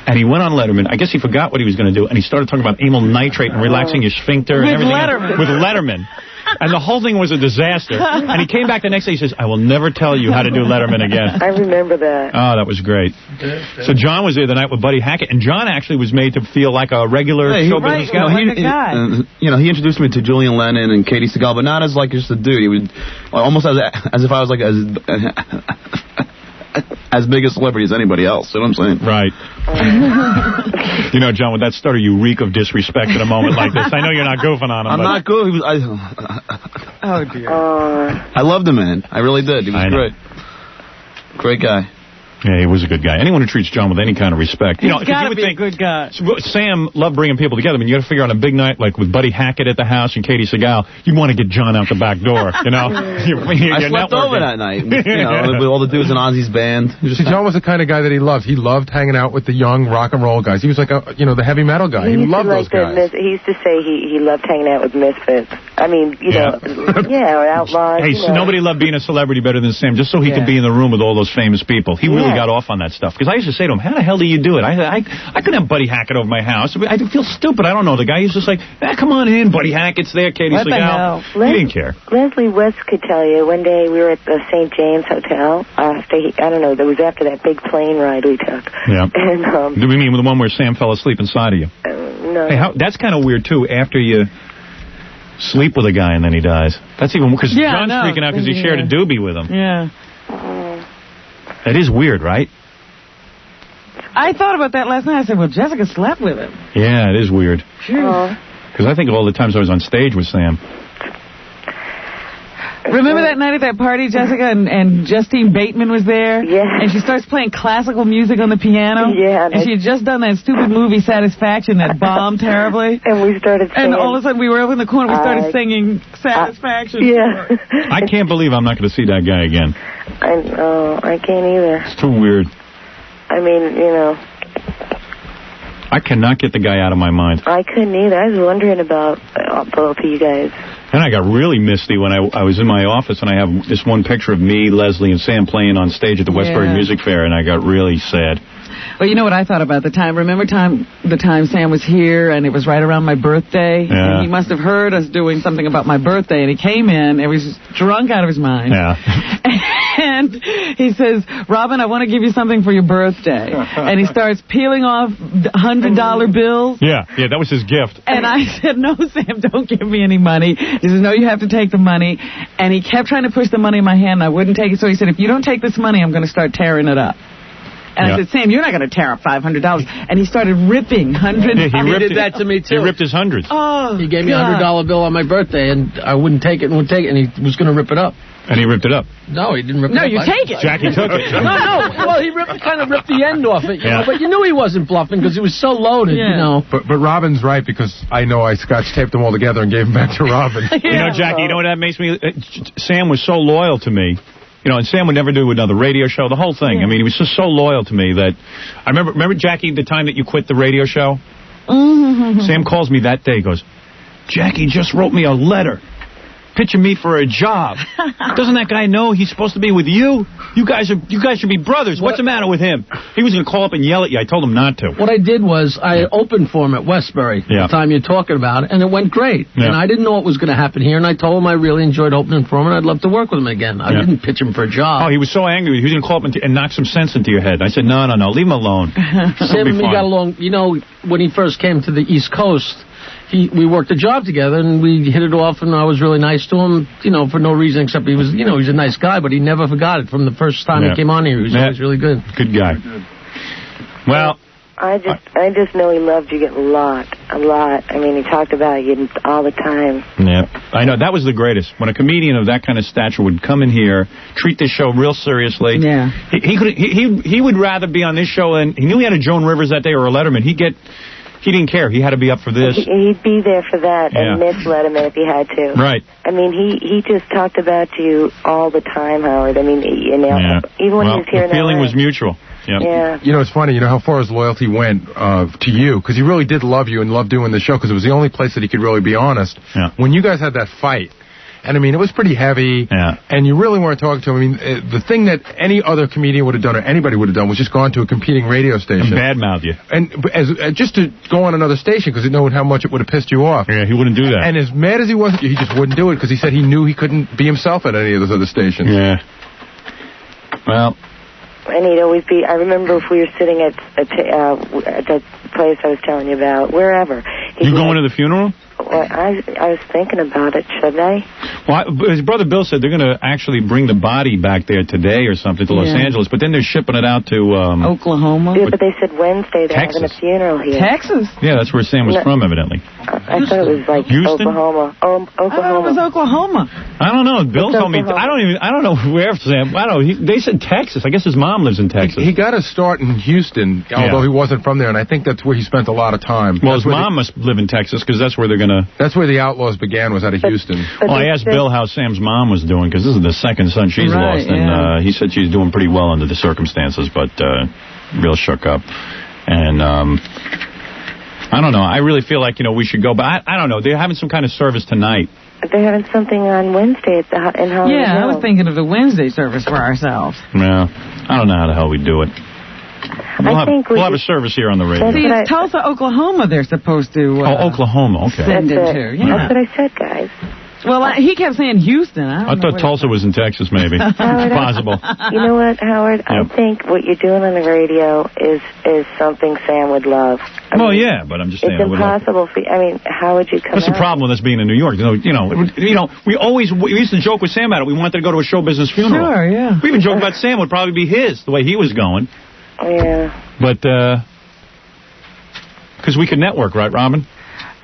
And he went on Letterman. I guess he forgot what he was going to do. And he started talking about amyl nitrate and relaxing his sphincter and everything. With Letterman. And the whole thing was a disaster. And he came back the next day. He says, I will never tell you how to do Letterman again. I remember that. Oh, that was great. So John was there the night with Buddy Hackett. And John actually was made to feel like a regular show business guy. He introduced me to Julian Lennon and Katie Segal, but not as like just a dude. He would almost as if I was like as big a celebrity as anybody else. You know what I'm saying? Right. John, with that stutter, you reek of disrespect in a moment like this. I know you're not goofing on him. I'm not goofing. Oh, dear. I loved him, man. I really did. He was great. Great guy. Yeah, he was a good guy. Anyone who treats John with any kind of respect. He's got to be a good guy. Sam loved bringing people together. I mean, you got to figure on a big night, like with Buddy Hackett at the house and Katie Segal, you want to get John out the back door, I slept over that night, with all the dudes in Ozzy's band. John was the kind of guy that he loved. He loved hanging out with the young rock and roll guys. He was like, the heavy metal guy. He loved those guys. He used to say he loved hanging out with misfits. I mean, or outlaws. Hey, nobody loved being a celebrity better than Sam, just so he could be in the room with all those famous people. He really got off on that stuff. Because I used to say to him, how the hell do you do it? I couldn't have Buddy Hackett over my house. I feel stupid. I don't know. The guy used to say, come on in. Buddy Hackett's there. Katie Segal. He didn't care. Leslie West could tell you, one day we were at the St. James Hotel. I don't know, that was after that big plane ride we took. Yeah. And, do we mean the one where Sam fell asleep inside of you? No. Hey, that's kind of weird, too, after you sleep with a guy and then he dies. That's even because John's freaking out because he shared a doobie with him. Yeah. That is weird, right? I thought about that last night. I said, well, Jessica slept with him. Yeah, it is weird. Because I think of all the times I was on stage with Sam. Remember that night at that party, Jessica, and Justine Bateman was there? Yeah. And she starts playing classical music on the piano? Yeah. And she had just done that stupid movie, Satisfaction, that bombed terribly. And we started singing. And all of a sudden, we were over in the corner, we started singing Satisfaction. Yeah. I can't believe I'm not going to see that guy again. I can't either. It's too weird. I mean, you know. I cannot get the guy out of my mind. I couldn't either. I was wondering about both of you guys. And I got really misty when I was in my office, and I have this one picture of me, Leslie, and Sam playing on stage at the Westbury Music Fair, and I got really sad. Well, you know what I thought about the time? Remember the time Sam was here, and it was right around my birthday? Yeah. And he must have heard us doing something about my birthday, and he came in, and he was drunk out of his mind. Yeah. And he says, Robin, I want to give you something for your birthday. And he starts peeling off $100 bills. Yeah, that was his gift. And I said, no, Sam, don't give me any money. He says, no, you have to take the money. And he kept trying to push the money in my hand, and I wouldn't take it. So he said, if you don't take this money, I'm going to start tearing it up. And I said, Sam, you're not going to tear up $500. And he started ripping hundreds. He did that to me, too. He ripped his hundreds. Oh, he gave me a $100 bill on my birthday, and I wouldn't take it, and he was going to rip it up. And he ripped it up. No, he didn't rip it up. No, you take it. Jackie took it. No. Well, he kind of ripped the end off it, you know, but you knew he wasn't bluffing because he was so loaded, you know. But Robin's right, because I know I scotch taped them all together and gave them back to Robin. You know, Jackie, you know what that makes me... Sam was so loyal to me. You know, and Sam would never do another radio show, the whole thing. I mean, he was just so loyal to me that... I remember, Jackie, the time that you quit the radio show? Mm-hmm. Sam calls me that day, goes, Jackie just wrote me a letter pitching me for a job. Doesn't that guy know he's supposed to be with you? You guys should be brothers. What's the matter with him? He was going to call up and yell at you. I told him not to. What I did was I opened for him at Westbury the time you're talking about it, and it went great. And I didn't know what was going to happen here, and I told him I really enjoyed opening for him, and I'd love to work with him again. I didn't pitch him for a job. Oh, he was so angry. He was going to call up and knock some sense into your head. I said, no, leave him alone. Sam and me got along. You know, when he first came to the East Coast, we worked a job together, and we hit it off, and I was really nice to him, you know, for no reason except he was a nice guy, but he never forgot it from the first time he came on here. He was always really good. Good guy. Well, I just know he loved you a lot. I mean, he talked about you all the time. Yeah, I know. That was the greatest. When a comedian of that kind of stature would come in here, treat this show real seriously. Yeah. He would rather be on this show, and he knew he had a Joan Rivers that day or a Letterman. He didn't care. He had to be up for this. He'd be there for that and miss Letterman if he had to. Right. I mean, he just talked about you all the time, Howard. I mean, even when he was here in the feeling was mutual. Yep. Yeah. You know, it's funny, how far his loyalty went to you, because he really did love you and loved doing the show, because it was the only place that he could really be honest. Yeah. When you guys had that fight, and I mean, it was pretty heavy, and you really weren't talking to him. I mean, the thing that any other comedian would have done, or anybody would have done, was just gone to a competing radio station. And badmouth you. And just to go on another station, because he knew how much it would have pissed you off. Yeah, he wouldn't do that. And as mad as he was, he just wouldn't do it, because he said he knew he couldn't be himself at any of those other stations. Yeah. Well... And he'd always be, I remember if we were sitting at that place I was telling you about, wherever. You going to the funeral? Well, I was thinking about it, shouldn't I? Well, his brother Bill said they're going to actually bring the body back there today or something to Los Angeles, but then they're shipping it out to... Oklahoma? Yeah, but they said Wednesday they're having a funeral here. Texas? Yeah, that's where Sam was from, evidently. I thought it was like Houston? Oklahoma. Oklahoma. I thought it was Oklahoma. I don't know. Bill told me... I don't know where Sam... I don't know. They said Texas. I guess his mom lives in Texas. He got a start in Houston, although he wasn't from there, and I think that's where he spent a lot of time. Well, his mom must live in Texas, because that's where they're going to... That's where the Outlaws began, was out of Houston. Well, I asked Bill how Sam's mom was doing, because this is the second son she's lost, and he said she's doing pretty well under the circumstances, but real shook up. And I don't know. I really feel like, we should go, but I don't know. They're having some kind of service tonight. They're having something on Wednesday in Hollywood. Yeah, I was thinking of the Wednesday service for ourselves. Yeah, I don't know how the hell we do it. We'll have a service here on the radio. See, it's Tulsa, Oklahoma they're supposed to... Oklahoma, okay. Send it to. Yeah. That's what I said, guys. Well, he kept saying Houston. I thought Tulsa was in Texas, maybe. It's possible. You know what, Howard? I think what you're doing on the radio is something Sam would love. Yeah, but I'm just saying... It's impossible for you. I mean, how would you come What's the problem with us being in New York? We used to joke with Sam about it. We wanted to go to a show business funeral. Sure, yeah. We even joked about Sam would probably be his, the way he was going. Yeah. But, because we could network, right, Robin?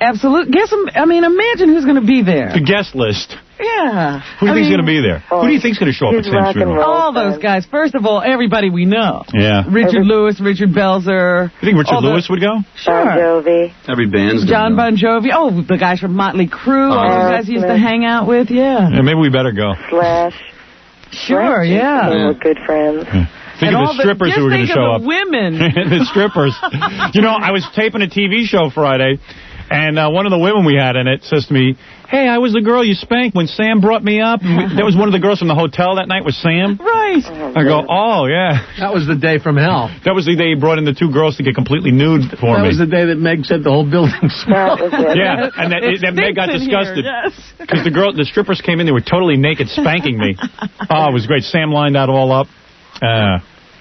Absolutely. Imagine who's going to be there. The guest list. Yeah. Who do you think's going to be there? Who do you think's going to show up at Sam's funeral? All those guys. First of all, everybody we know. Yeah. Richard Lewis, Richard Belzer. You think Richard Lewis would go? Sure. Bon Jovi. Every band's John Bon Jovi. Oh, the guys from Motley Crue. All those guys he used to hang out with, yeah. Maybe we better go. Slash. Sure, yeah. We're good friends. Yeah. Think of the strippers who were going to show up. The women. The strippers. You know, I was taping a TV show Friday, and one of the women we had in it says to me, hey, I was the girl you spanked when Sam brought me up. And that was one of the girls from the hotel that night was Sam. Right. I go, oh, yeah. That was the day from hell. That was the day he brought in the two girls to get completely nude for me. That was the day that Meg said the whole building smelled. Yeah, and that Meg got disgusted. Because the strippers came in, they were totally naked spanking me. Oh, it was great. Sam lined that all up.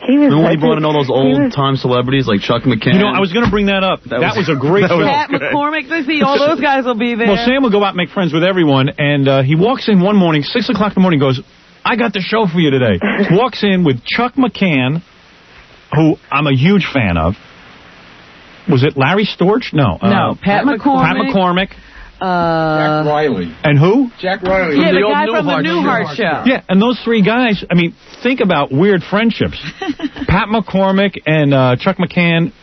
Remember when he brought in all those old-time celebrities like Chuck McCann? You know, I was going to bring that up. That was a great show. Pat McCormick, all those guys will be there. Well, Sam will go out and make friends with everyone, and he walks in one morning, 6 o'clock in the morning, goes, I got the show for you today. Walks in with Chuck McCann, who I'm a huge fan of. Was it Larry Storch? No. No, Pat McCormick. Pat McCormick. Jack Riley. And who? Jack Riley. Yeah, the guy from the Newhart show. Yeah, and those three guys, I mean, think about weird friendships. Pat McCormick and Chuck McCann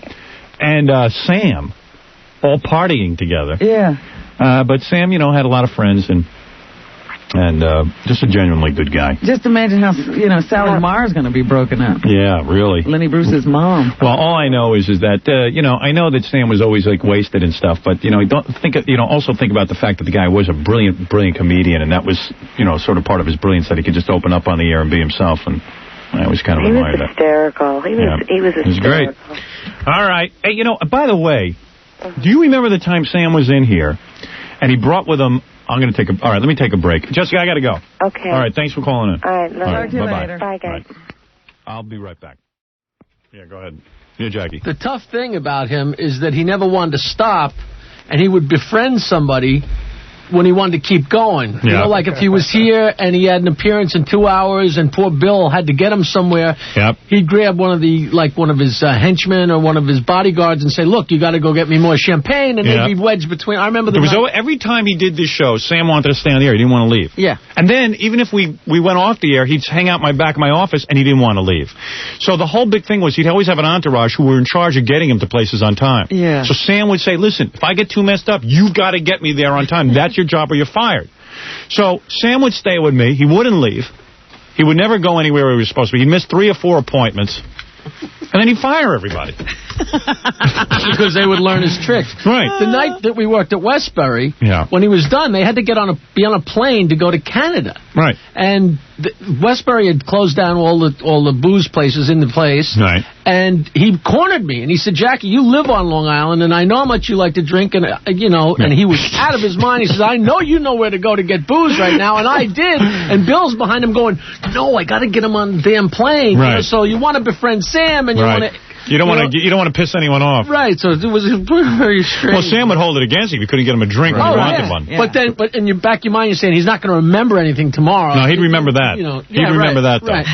and Sam all partying together. Yeah. But Sam, you know, had a lot of friends and just a genuinely good guy. Just imagine how, Sally Marr's going to be broken up. Yeah, really. Lenny Bruce's mom. Well, all I know is that, I know that Sam was always, wasted and stuff, but, also think about the fact that the guy was a brilliant, brilliant comedian, and that was, sort of part of his brilliance, that he could just open up on the air and be himself, and I always kind of admired that. He was hysterical. It was great. All right. Hey, by the way, do you remember the time Sam was in here, and he brought with him... All right, let me take a break. Jessica, I got to go. Okay. All right, thanks for calling in. All right, talk to you later. Bye, guys. Right. I'll be right back. Yeah, go ahead. Yeah, Jackie. The tough thing about him is that he never wanted to stop, and he would befriend somebody when he wanted to keep going. Yeah. You know, like if he was here and he had an appearance in 2 hours and poor Bill had to get him somewhere, he'd grab one of his henchmen or one of his bodyguards and say, look, you got to go get me more champagne, and they'd be wedged between. I remember every time he did this show, Sam wanted to stay on the air. He didn't want to leave. Yeah. And then, even if we went off the air, he'd hang out my back of my office, and he didn't want to leave. So the whole big thing was he'd always have an entourage who were in charge of getting him to places on time. Yeah. So Sam would say, listen, if I get too messed up, you got to get me there on time. That's your job or you're fired. So Sam would stay with me. He wouldn't leave. He would never go anywhere where he was supposed to be. He'd miss 3 or 4 appointments. And then he'd fire everybody. Because they would learn his tricks. Right. The night that we worked at Westbury, when he was done, they had to be on a plane to go to Canada. Right. And Westbury had closed down all the booze places in the place. Right. And he cornered me, and he said, Jackie, you live on Long Island, and I know how much you like to drink, and, and he was out of his mind. He says, I know you know where to go to get booze right now, and I did. And Bill's behind him going, no, I got to get him on the damn plane. Right. So you want to befriend Sam, and you want to... You don't want to piss anyone off. Right, so it was very strange. Well, Sam would hold it against you if you couldn't get him a drink when he wanted one. Yeah. But in your back of your mind, you're saying he's not going to remember anything tomorrow. No, he'd remember that. He'd remember that, though. Right.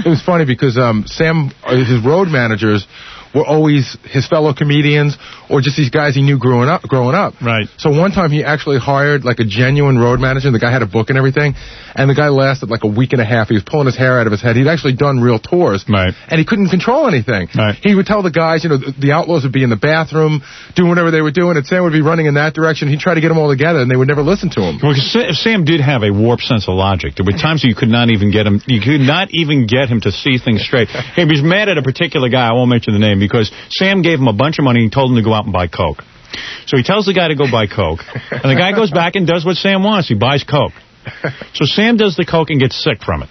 It was funny because Sam, his road managers were always his fellow comedians or just these guys he knew growing up. Right. So one time he actually hired like a genuine road manager. The guy had a book and everything, and the guy lasted like a week and a half. He was pulling his hair out of his head. He'd actually done real tours. Right. And he couldn't control anything. Right. He would tell the guys, the Outlaws would be in the bathroom doing whatever they were doing, and Sam would be running in that direction. He'd try to get them all together, and they would never listen to him. Well, Sam did have a warped sense of logic. There were times you could not even get him. You could not even get him to see things straight. He was mad at a particular guy. I won't mention the name because Sam gave him a bunch of money and told him to go out and buy Coke. So he tells the guy to go buy Coke, and the guy goes back and does what Sam wants. He buys Coke. So Sam does the Coke and gets sick from it.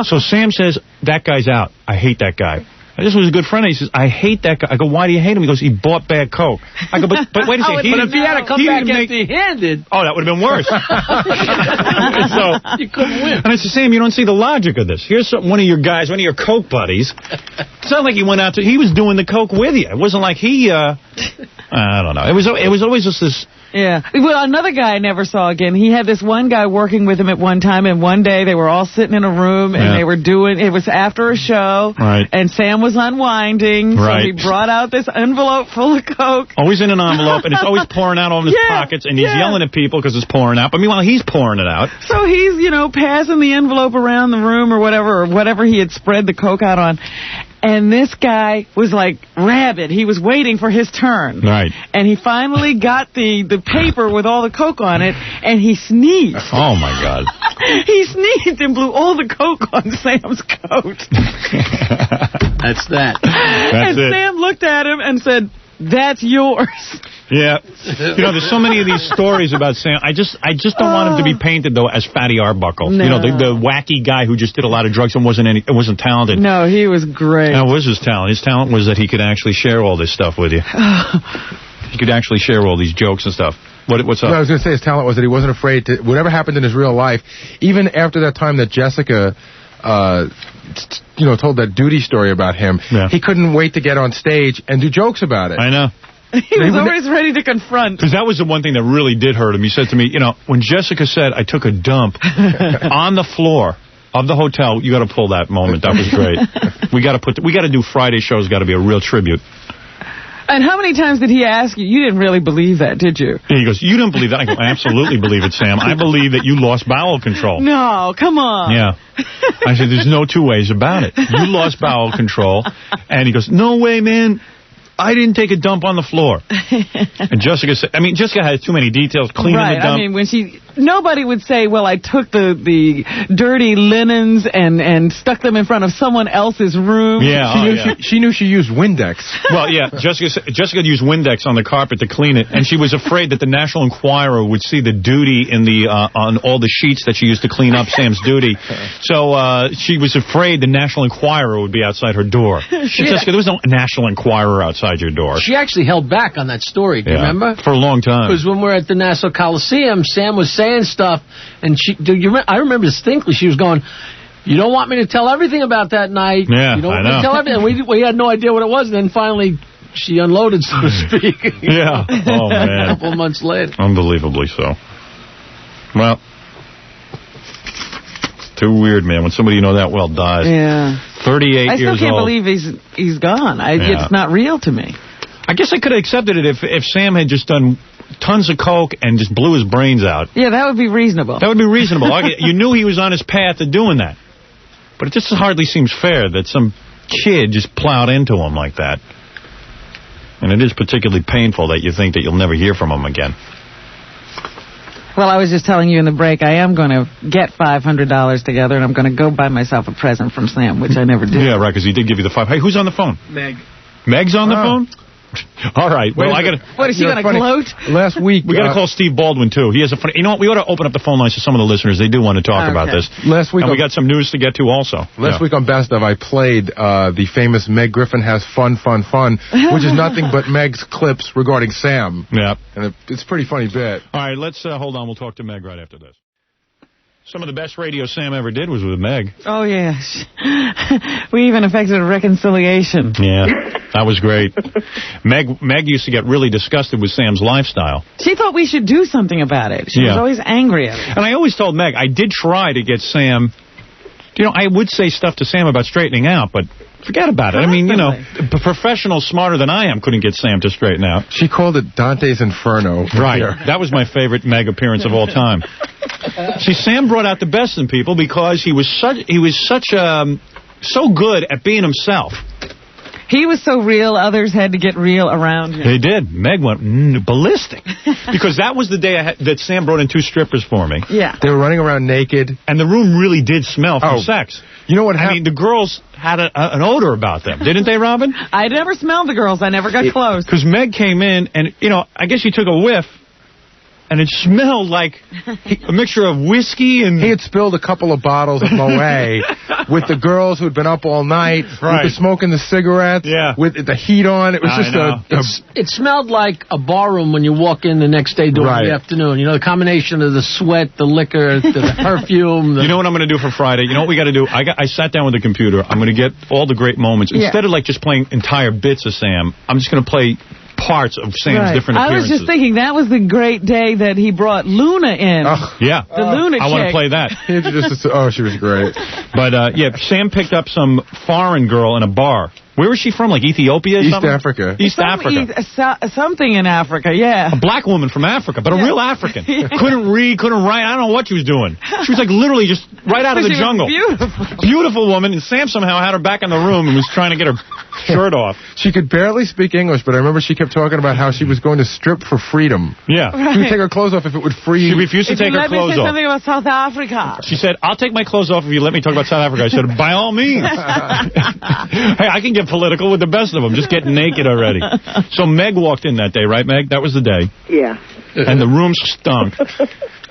So Sam says, that guy's out. I hate that guy. This was a good friend. He says, I hate that guy. I go, why do you hate him? He goes, he bought bad Coke. I go, but wait a second. But if he had to come back empty-handed... Oh, that would have been worse. So you couldn't win. And I said, Sam, you don't see the logic of this. Here's one of your guys, one of your Coke buddies. It's not like he went out to... He was doing the Coke with you. It wasn't like he... I don't know. It was always just this... Yeah. Well, another guy I never saw again. He had this one guy working with him at one time, and one day they were all sitting in a room, and they were doing, it was after a show, and Sam was unwinding, so he brought out this envelope full of Coke. Always in an envelope, and it's always pouring out of his pockets, and he's yelling at people because it's pouring out. But meanwhile, he's pouring it out. So he's, you know, passing the envelope around the room or whatever he had spread the Coke out on. And this guy was like rabid. He was waiting for his turn. Right. And he finally got the paper with all the Coke on it, and he sneezed. Oh, my God. He sneezed and blew all the Coke on Sam's coat. That's that. That's it. Sam looked at him and said, "That's yours." Yeah. You know, there's so many of these stories about Sam. I just don't want him to be painted, though, as Fatty Arbuckle. No. You know, the wacky guy who just did a lot of drugs and wasn't talented. No, he was great. That was his talent. His talent was that he could actually share all this stuff with you. He could actually share all these jokes and stuff. What's up? No, I was going to say his talent was that he wasn't afraid to, whatever happened in his real life, even after that time that Jessica, told that duty story about him, he couldn't wait to get on stage and do jokes about it. I know. He was always ready to confront. Because that was the one thing that really did hurt him. He said to me, you know, when Jessica said I took a dump on the floor of the hotel, you got to pull that moment. That was great. We got to do Friday shows. Got to be a real tribute. And how many times did he ask you? You didn't really believe that, did you? Yeah, he goes, you don't believe that? I go, I absolutely believe it, Sam. I believe that you lost bowel control. No, come on. Yeah. I said, there's no two ways about it. You lost bowel control. And he goes, no way, man. I didn't take a dump on the floor. And Jessica said, Jessica has too many details. Cleaning the dump. I mean, when nobody would say, well, I took the dirty linens and stuck them in front of someone else's room. Yeah. She knew she used Windex. Well, yeah, Jessica used Windex on the carpet to clean it, and she was afraid that the National Enquirer would see the duty in on all the sheets that she used to clean up Sam's duty. So she was afraid the National Enquirer would be outside her door. Jessica, there was no National Enquirer outside your door. She actually held back on that story, do you remember? For a long time. Because when we were at the Nassau Coliseum, Sam was saying stuff, and I remember distinctly she was going, you don't want me to tell everything about that night. Yeah, you don't want me to tell everything. We had no idea what it was, and then finally she unloaded, so to speak. Yeah. Oh, man. A couple of months later. Unbelievably so. Well, it's too weird, man, when somebody you know that well dies. Yeah. 38 years old. I still can't believe he's gone. It's not real to me. I guess I could have accepted it if Sam had just done tons of coke and just blew his brains out. Yeah, that would be reasonable. That would be reasonable. You knew he was on his path to doing that. But it just hardly seems fair that some kid just plowed into him like that. And it is particularly painful that you think that you'll never hear from him again. Well, I was just telling you in the break, I am going to get $500 together, and I'm going to go buy myself a present from Sam, which I never did. Yeah, right, because he did give you the $5. Hey, who's on the phone? Meg. Meg's on the phone? All right. Well, I got to... What, is she going to gloat? Last week... We got to call Steve Baldwin, too. He has a funny... You know what? We ought to open up the phone lines to some of the listeners. They do want to talk about this. Last week... And we got some news to get to also. Last week on Best Of, I played the famous Meg Griffin Has Fun, which is nothing but Meg's clips regarding Sam. Yeah. And it's a pretty funny bit. All right, let's hold on. We'll talk to Meg right after this. Some of the best radio Sam ever did was with Meg. Oh, yes. We even affected a reconciliation. Yeah, that was great. Meg used to get really disgusted with Sam's lifestyle. She thought we should do something about it. She was always angry at it. And I always told Meg, I did try to get Sam... You know, I would say stuff to Sam about straightening out, but forget about it. I mean, you know, a professional smarter than I am couldn't get Sam to straighten out. She called it Dante's Inferno. Right. That was my favorite Meg appearance of all time. See, Sam brought out the best in people because he was so good at being himself. He was so real, others had to get real around him. They did. Meg went ballistic. Because that was the day that Sam brought in 2 strippers for me. Yeah. They were running around naked. And the room really did smell from sex. You know what happened? I mean, the girls had an odor about them. Didn't they, Robin? I never smelled the girls. I never got close. Because Meg came in, and, you know, I guess she took a whiff. And it smelled like a mixture of whiskey and... He had spilled a couple of bottles of Moet with the girls who had been up all night, with the smoking the cigarettes, with the heat on. It was just It smelled like a barroom when you walk in the next day during the afternoon. You know, the combination of the sweat, the liquor, the perfume. You know what I'm going to do for Friday? You know what we got to do? I sat down with the computer. I'm going to get all the great moments. Instead of like just playing entire bits of Sam, I'm just going to play parts of Sam's different appearances. I was just thinking that was the great day that he brought Luna in. Yeah. The Luna chick. I want to play that. She was great. But, yeah, Sam picked up some foreign girl in a bar. Where was she from? Like Ethiopia or something? East Africa. Something in Africa, yeah. A black woman from Africa, but a real African. Couldn't read, couldn't write. I don't know what she was doing. She was like literally just right out of the jungle. Beautiful woman. And Sam somehow had her back in the room and was trying to get her shirt off. She could barely speak English, but I remember she kept talking about how she was going to strip for freedom. Yeah. She would take her clothes off if it would free. She refused to take her clothes off. Something about South Africa. She said, I'll take my clothes off if you let me talk about South Africa. I said, by all means. Hey, I can get political with the best of them. Just get naked already. So Meg walked in that day, right, Meg? That was the day. Yeah. And the room stunk.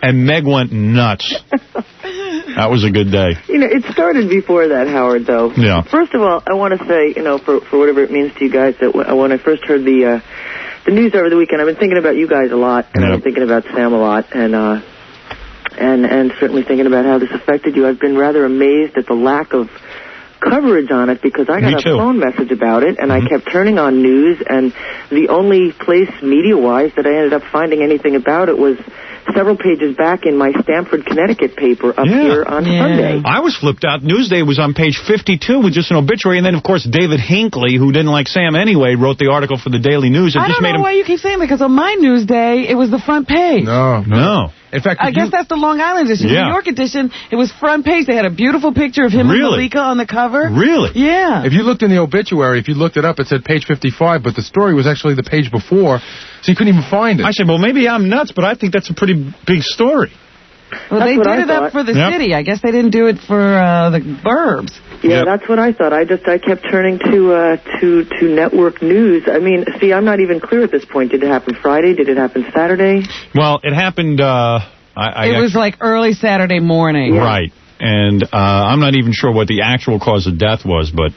And Meg went nuts. That was a good day. You know, it started before that, Howard, though. Yeah. First of all, I want to say, you know, for whatever it means to you guys, that when I first heard the news over the weekend, I've been thinking about you guys a lot, and I've been thinking about Sam a lot, and certainly thinking about how this affected you. I've been rather amazed at the lack of coverage on it, because I got a phone message about it, and I kept turning on news, and the only place media-wise that I ended up finding anything about it was several pages back in my Stamford, Connecticut paper up here on Sunday. I was flipped out. Newsday was on page 52 with just an obituary, and then, of course, David Hinckley, who didn't like Sam anyway, wrote the article for the Daily News. I don't know why you keep saying that, because on my Newsday, it was the front page. No. In fact, I guess that's the Long Island edition. The New York edition, it was front page. They had a beautiful picture of him and Malika on the cover. Really? Yeah. If you looked in the obituary, if you looked it up, it said page 55, but the story was actually the page before, so you couldn't even find it. I said, well, maybe I'm nuts, but I think that's a pretty big story. Well, they did it up for the city. I guess they didn't do it for the burbs. Yeah, that's what I thought. I kept turning to network news. I mean, see, I'm not even clear at this point. Did it happen Friday? Did it happen Saturday? Well, it happened. It was like early Saturday morning. Right, and I'm not even sure what the actual cause of death was, but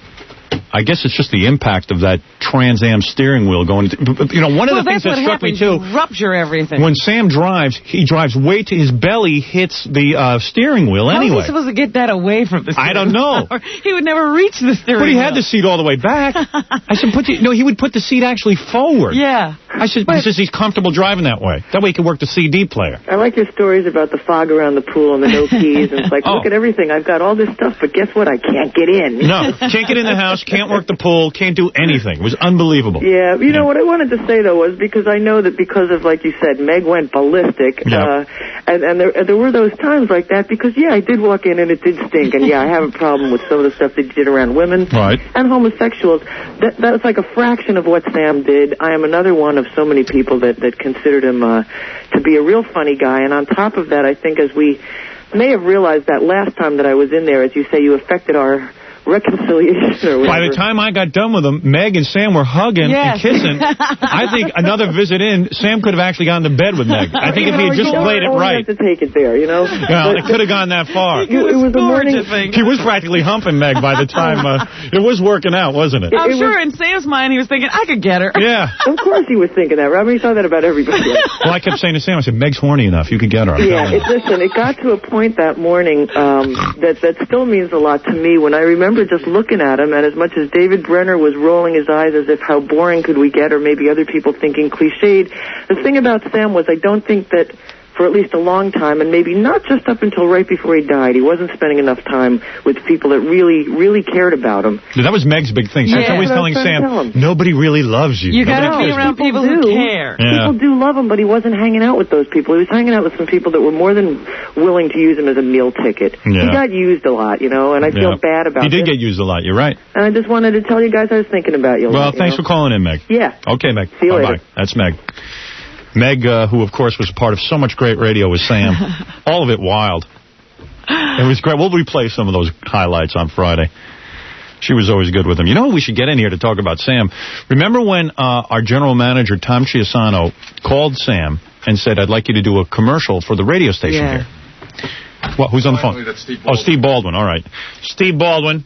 I guess it's just the impact of that Trans Am steering wheel going into, you know, one of the things that struck me too. Rupture everything. When Sam drives, he drives way to his belly hits the steering wheel anyway. How is he supposed to get that away from the steering wheel? I don't know. He would never reach the steering wheel. But he had the seat all the way back. I said, he would put the seat actually forward. Yeah. I said, because he's comfortable driving that way. That way he can work the CD player. I like your stories about the fog around the pool and the no keys. And it's like, look at everything. I've got all this stuff, but guess what? I can't get in. No, can't get in the house, can't work the pool, can't do anything. It was unbelievable. Yeah, you know what I wanted to say, though, was because I know that because of, like you said, Meg went ballistic, and there were those times like that, because, I did walk in and it did stink, and, I have a problem with some of the stuff they did around women and homosexuals. That's like a fraction of what Sam did. I am another one of so many people that considered him to be a real funny guy, and on top of that, I think as we may have realized that last time that I was in there, as you say, you affected our reconciliation or whatever. By the time I got done with them, Meg and Sam were hugging and kissing. I think another visit in, Sam could have actually gone to bed with Meg. I think if he had just played it right. You have to take it there, you know? Well, it could have gone that far. It was the morning. He was practically humping Meg by the time. It was working out, wasn't it? I'm sure in Sam's mind he was thinking, I could get her. Yeah. Of course he was thinking that, Robert. He thought that about everybody else. Well, I kept saying to Sam, I said, Meg's horny enough. You could get her. Listen, it got to a point that morning that still means a lot to me when I remember just looking at him, and as much as David Brenner was rolling his eyes as if how boring could we get, or maybe other people thinking cliched, the thing about Sam was I don't think that for at least a long time, and maybe not just up until right before he died, he wasn't spending enough time with people that really, really cared about him. That was Meg's big thing. She was always telling Sam, nobody really loves you. You got to be around people who care. Yeah. People do love him, but he wasn't hanging out with those people. He was hanging out with some people that were more than willing to use him as a meal ticket. Yeah. He got used a lot, and I feel bad about it. He did get used a lot, you're right. And I just wanted to tell you guys I was thinking about you. Well, thanks for calling in, Meg. Yeah. Okay, Meg. See you later. Bye. That's Meg. Meg, who, of course, was part of so much great radio with Sam. All of it wild. It was great. We'll replay some of those highlights on Friday. She was always good with him. You know who we should get in here to talk about Sam? Remember when our general manager, Tom Chiasano, called Sam and said, I'd like you to do a commercial for the radio station here? What? Who's on the phone? Oh, Steve Baldwin. All right. Steve Baldwin.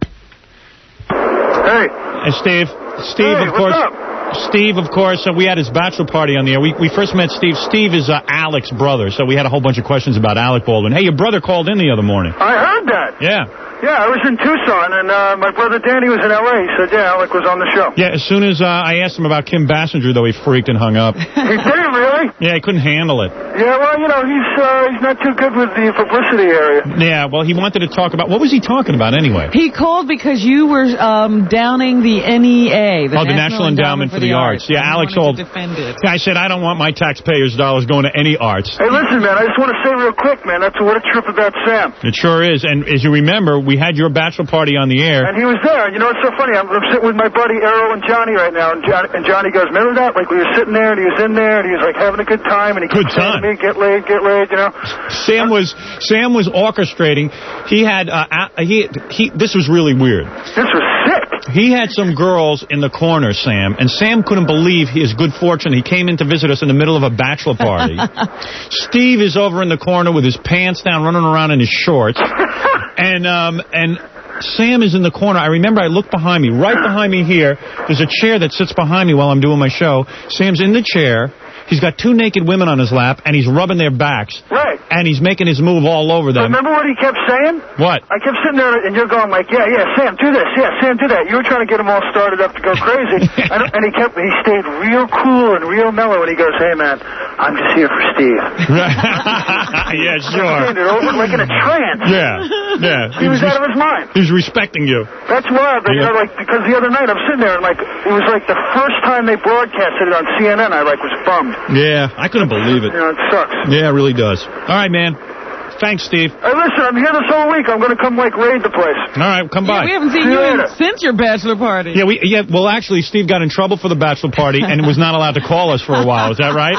Hey. And Steve. Steve, hey, of course. What's up? Steve, of course, we had his bachelor party on the air. We first met Steve. Steve is Alec's brother, so we had a whole bunch of questions about Alec Baldwin. Hey, your brother called in the other morning. I heard that. Yeah. Yeah, I was in Tucson, and my brother Danny was in L.A. He said, yeah, Alec was on the show. Yeah, as soon as I asked him about Kim Basinger, though, he freaked and hung up. He did, really? Yeah, he couldn't handle it. Yeah, well, you know, he's not too good with the publicity area. Yeah, well, he wanted to talk about... What was he talking about, anyway? He called because you were downing the NEA, the National Endowment for the Arts. Yeah, Alex told... I said, I don't want my taxpayers' dollars going to any arts. Hey, listen, man, I just want to say real quick, man, what a trip about Sam. It sure is, and as you remember, we had your bachelor party on the air. And he was there. You know, it's so funny. I'm sitting with my buddy Errol and Johnny right now, and Johnny goes, remember that? Like, we were sitting there, and he was in there, and he was, like, having a good time, and he kept saying to me, get laid, you know? Sam was orchestrating. He had, this was really weird. This was sick. He had some girls in the corner, Sam, and Sam couldn't believe his good fortune. He came in to visit us in the middle of a bachelor party. Steve is over in the corner with his pants down, running around in his shorts. And Sam is in the corner. I remember I looked behind me. Right behind me here, there's a chair that sits behind me while I'm doing my show. Sam's in the chair. He's got two naked women on his lap, and he's rubbing their backs. Right. And he's making his move all over them. Remember what he kept saying? What? I kept sitting there, and you're going like, yeah, Sam, do this. Yeah, Sam, do that. You were trying to get him all started up to go crazy. and he stayed real cool and real mellow, and he goes, hey, man, I'm just here for Steve. Yeah, sure. Over like in a trance. Yeah. He was out of his mind. He was respecting you. That's wild, but, you know, like, because the other night I'm sitting there, and, like, it was like the first time they broadcasted it on CNN, I, like, was bummed. Yeah, I couldn't believe it. You know, it sucks. Yeah, it really does. All right, man. Thanks, Steve. Hey, listen, I'm here this whole week. I'm going to come, like, raid the place. All right, come by. We haven't seen you since your bachelor party. Yeah, well, actually, Steve got in trouble for the bachelor party and was not allowed to call us for a while. Is that right?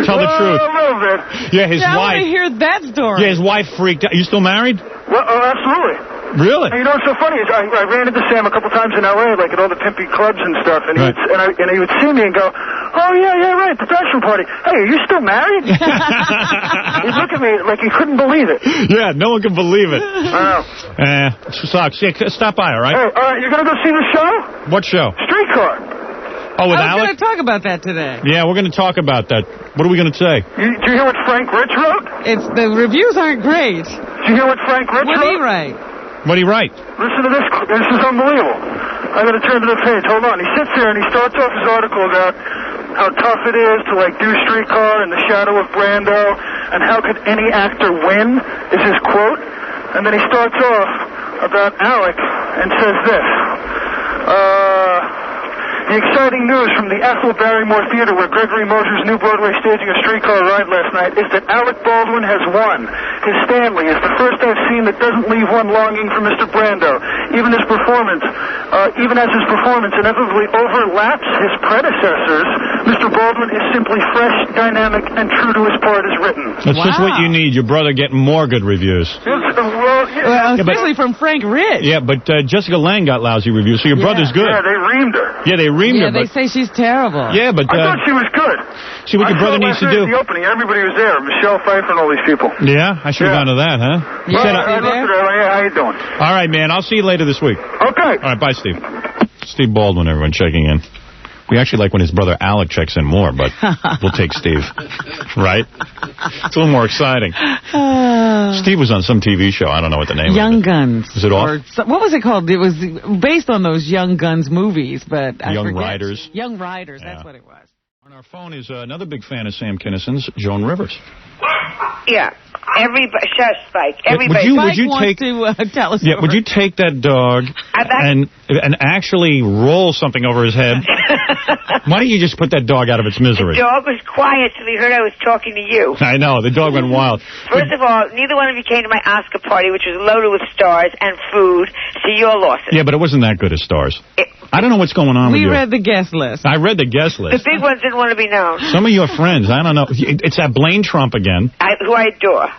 Tell the truth. A little bit. Yeah, his wife. I want to hear that story. Yeah, his wife freaked out. Are you still married? Well, absolutely. Really? And you know what's so funny is I ran into Sam a couple times in L.A., like at all the pimpy clubs and stuff, and he would see me and go, oh, yeah, right, the bachelor party. Hey, are you still married? He'd look at me like he couldn't believe it. Yeah, no one can believe it. I know. It sucks. Yeah, stop by, all right? Hey, all right, you're going to go see the show? What show? Streetcar. Oh, with Alec? Alec? We're going to talk about that today. Yeah, we're going to talk about that. What are we going to say? Did you hear what Frank Rich wrote? The reviews aren't great. Did you hear what Frank Rich wrote? What did he write? What did he write? Listen to this. This is unbelievable. I'm going to turn to the page. Hold on. He sits there and he starts off his article about how tough it is to, like, do Streetcar in the shadow of Brando, and how could any actor win, is his quote. And then he starts off about Alec and says this. The exciting news from the Ethel Barrymore Theater, where Gregory Mosher's new Broadway staging a Streetcar arrived last night, is that Alec Baldwin has won. His Stanley is the first I've seen that doesn't leave one longing for Mr. Brando. Even as his performance inevitably overlaps his predecessors, Mr. Baldwin is simply fresh, dynamic, and true to his part as written. That's just what you need. Your brother getting more good reviews. Especially from Frank Rich. Yeah, but Jessica Lange got lousy reviews, so your brother's good. Yeah, they reamed her. Yeah, they reamed her. Yeah, they say she's terrible. Yeah, but... I thought she was good. See what your brother needs to do. The opening, everybody was there. Michelle Pfeiffer and all these people. Yeah, I should have gone to that, huh? Yeah, I looked at her. Yeah, how you doing? All right, man. I'll see you later this week. Okay. All right, bye, Steve. Steve Baldwin, everyone checking in. We actually like when his brother Alec checks in more, but we'll take Steve. Right? It's a little more exciting. Steve was on some TV show. I don't know what the name of it. Young Guns. Is it off? What was it called? It was based on those Young Guns movies, but I Young forget. Riders. Young Riders, that's what it was. On our phone is another big fan of Sam Kinison's, Joan Rivers. Yeah. Everybody, shush, Spike. Everybody. Would you take to tell us? Yeah. Would you take that dog and actually roll something over his head? Why don't you just put that dog out of its misery? The dog was quiet till he heard I was talking to you. I know. The dog went wild. First of all, neither one of you came to my Oscar party, which was loaded with stars and food, so you're lost. Yeah, but it wasn't that good as stars. I don't know what's going on with you. We read the guest list. I read the guest list. The big ones didn't want to be known. Some of your friends, I don't know. It's that Blaine Trump again. Who I adore.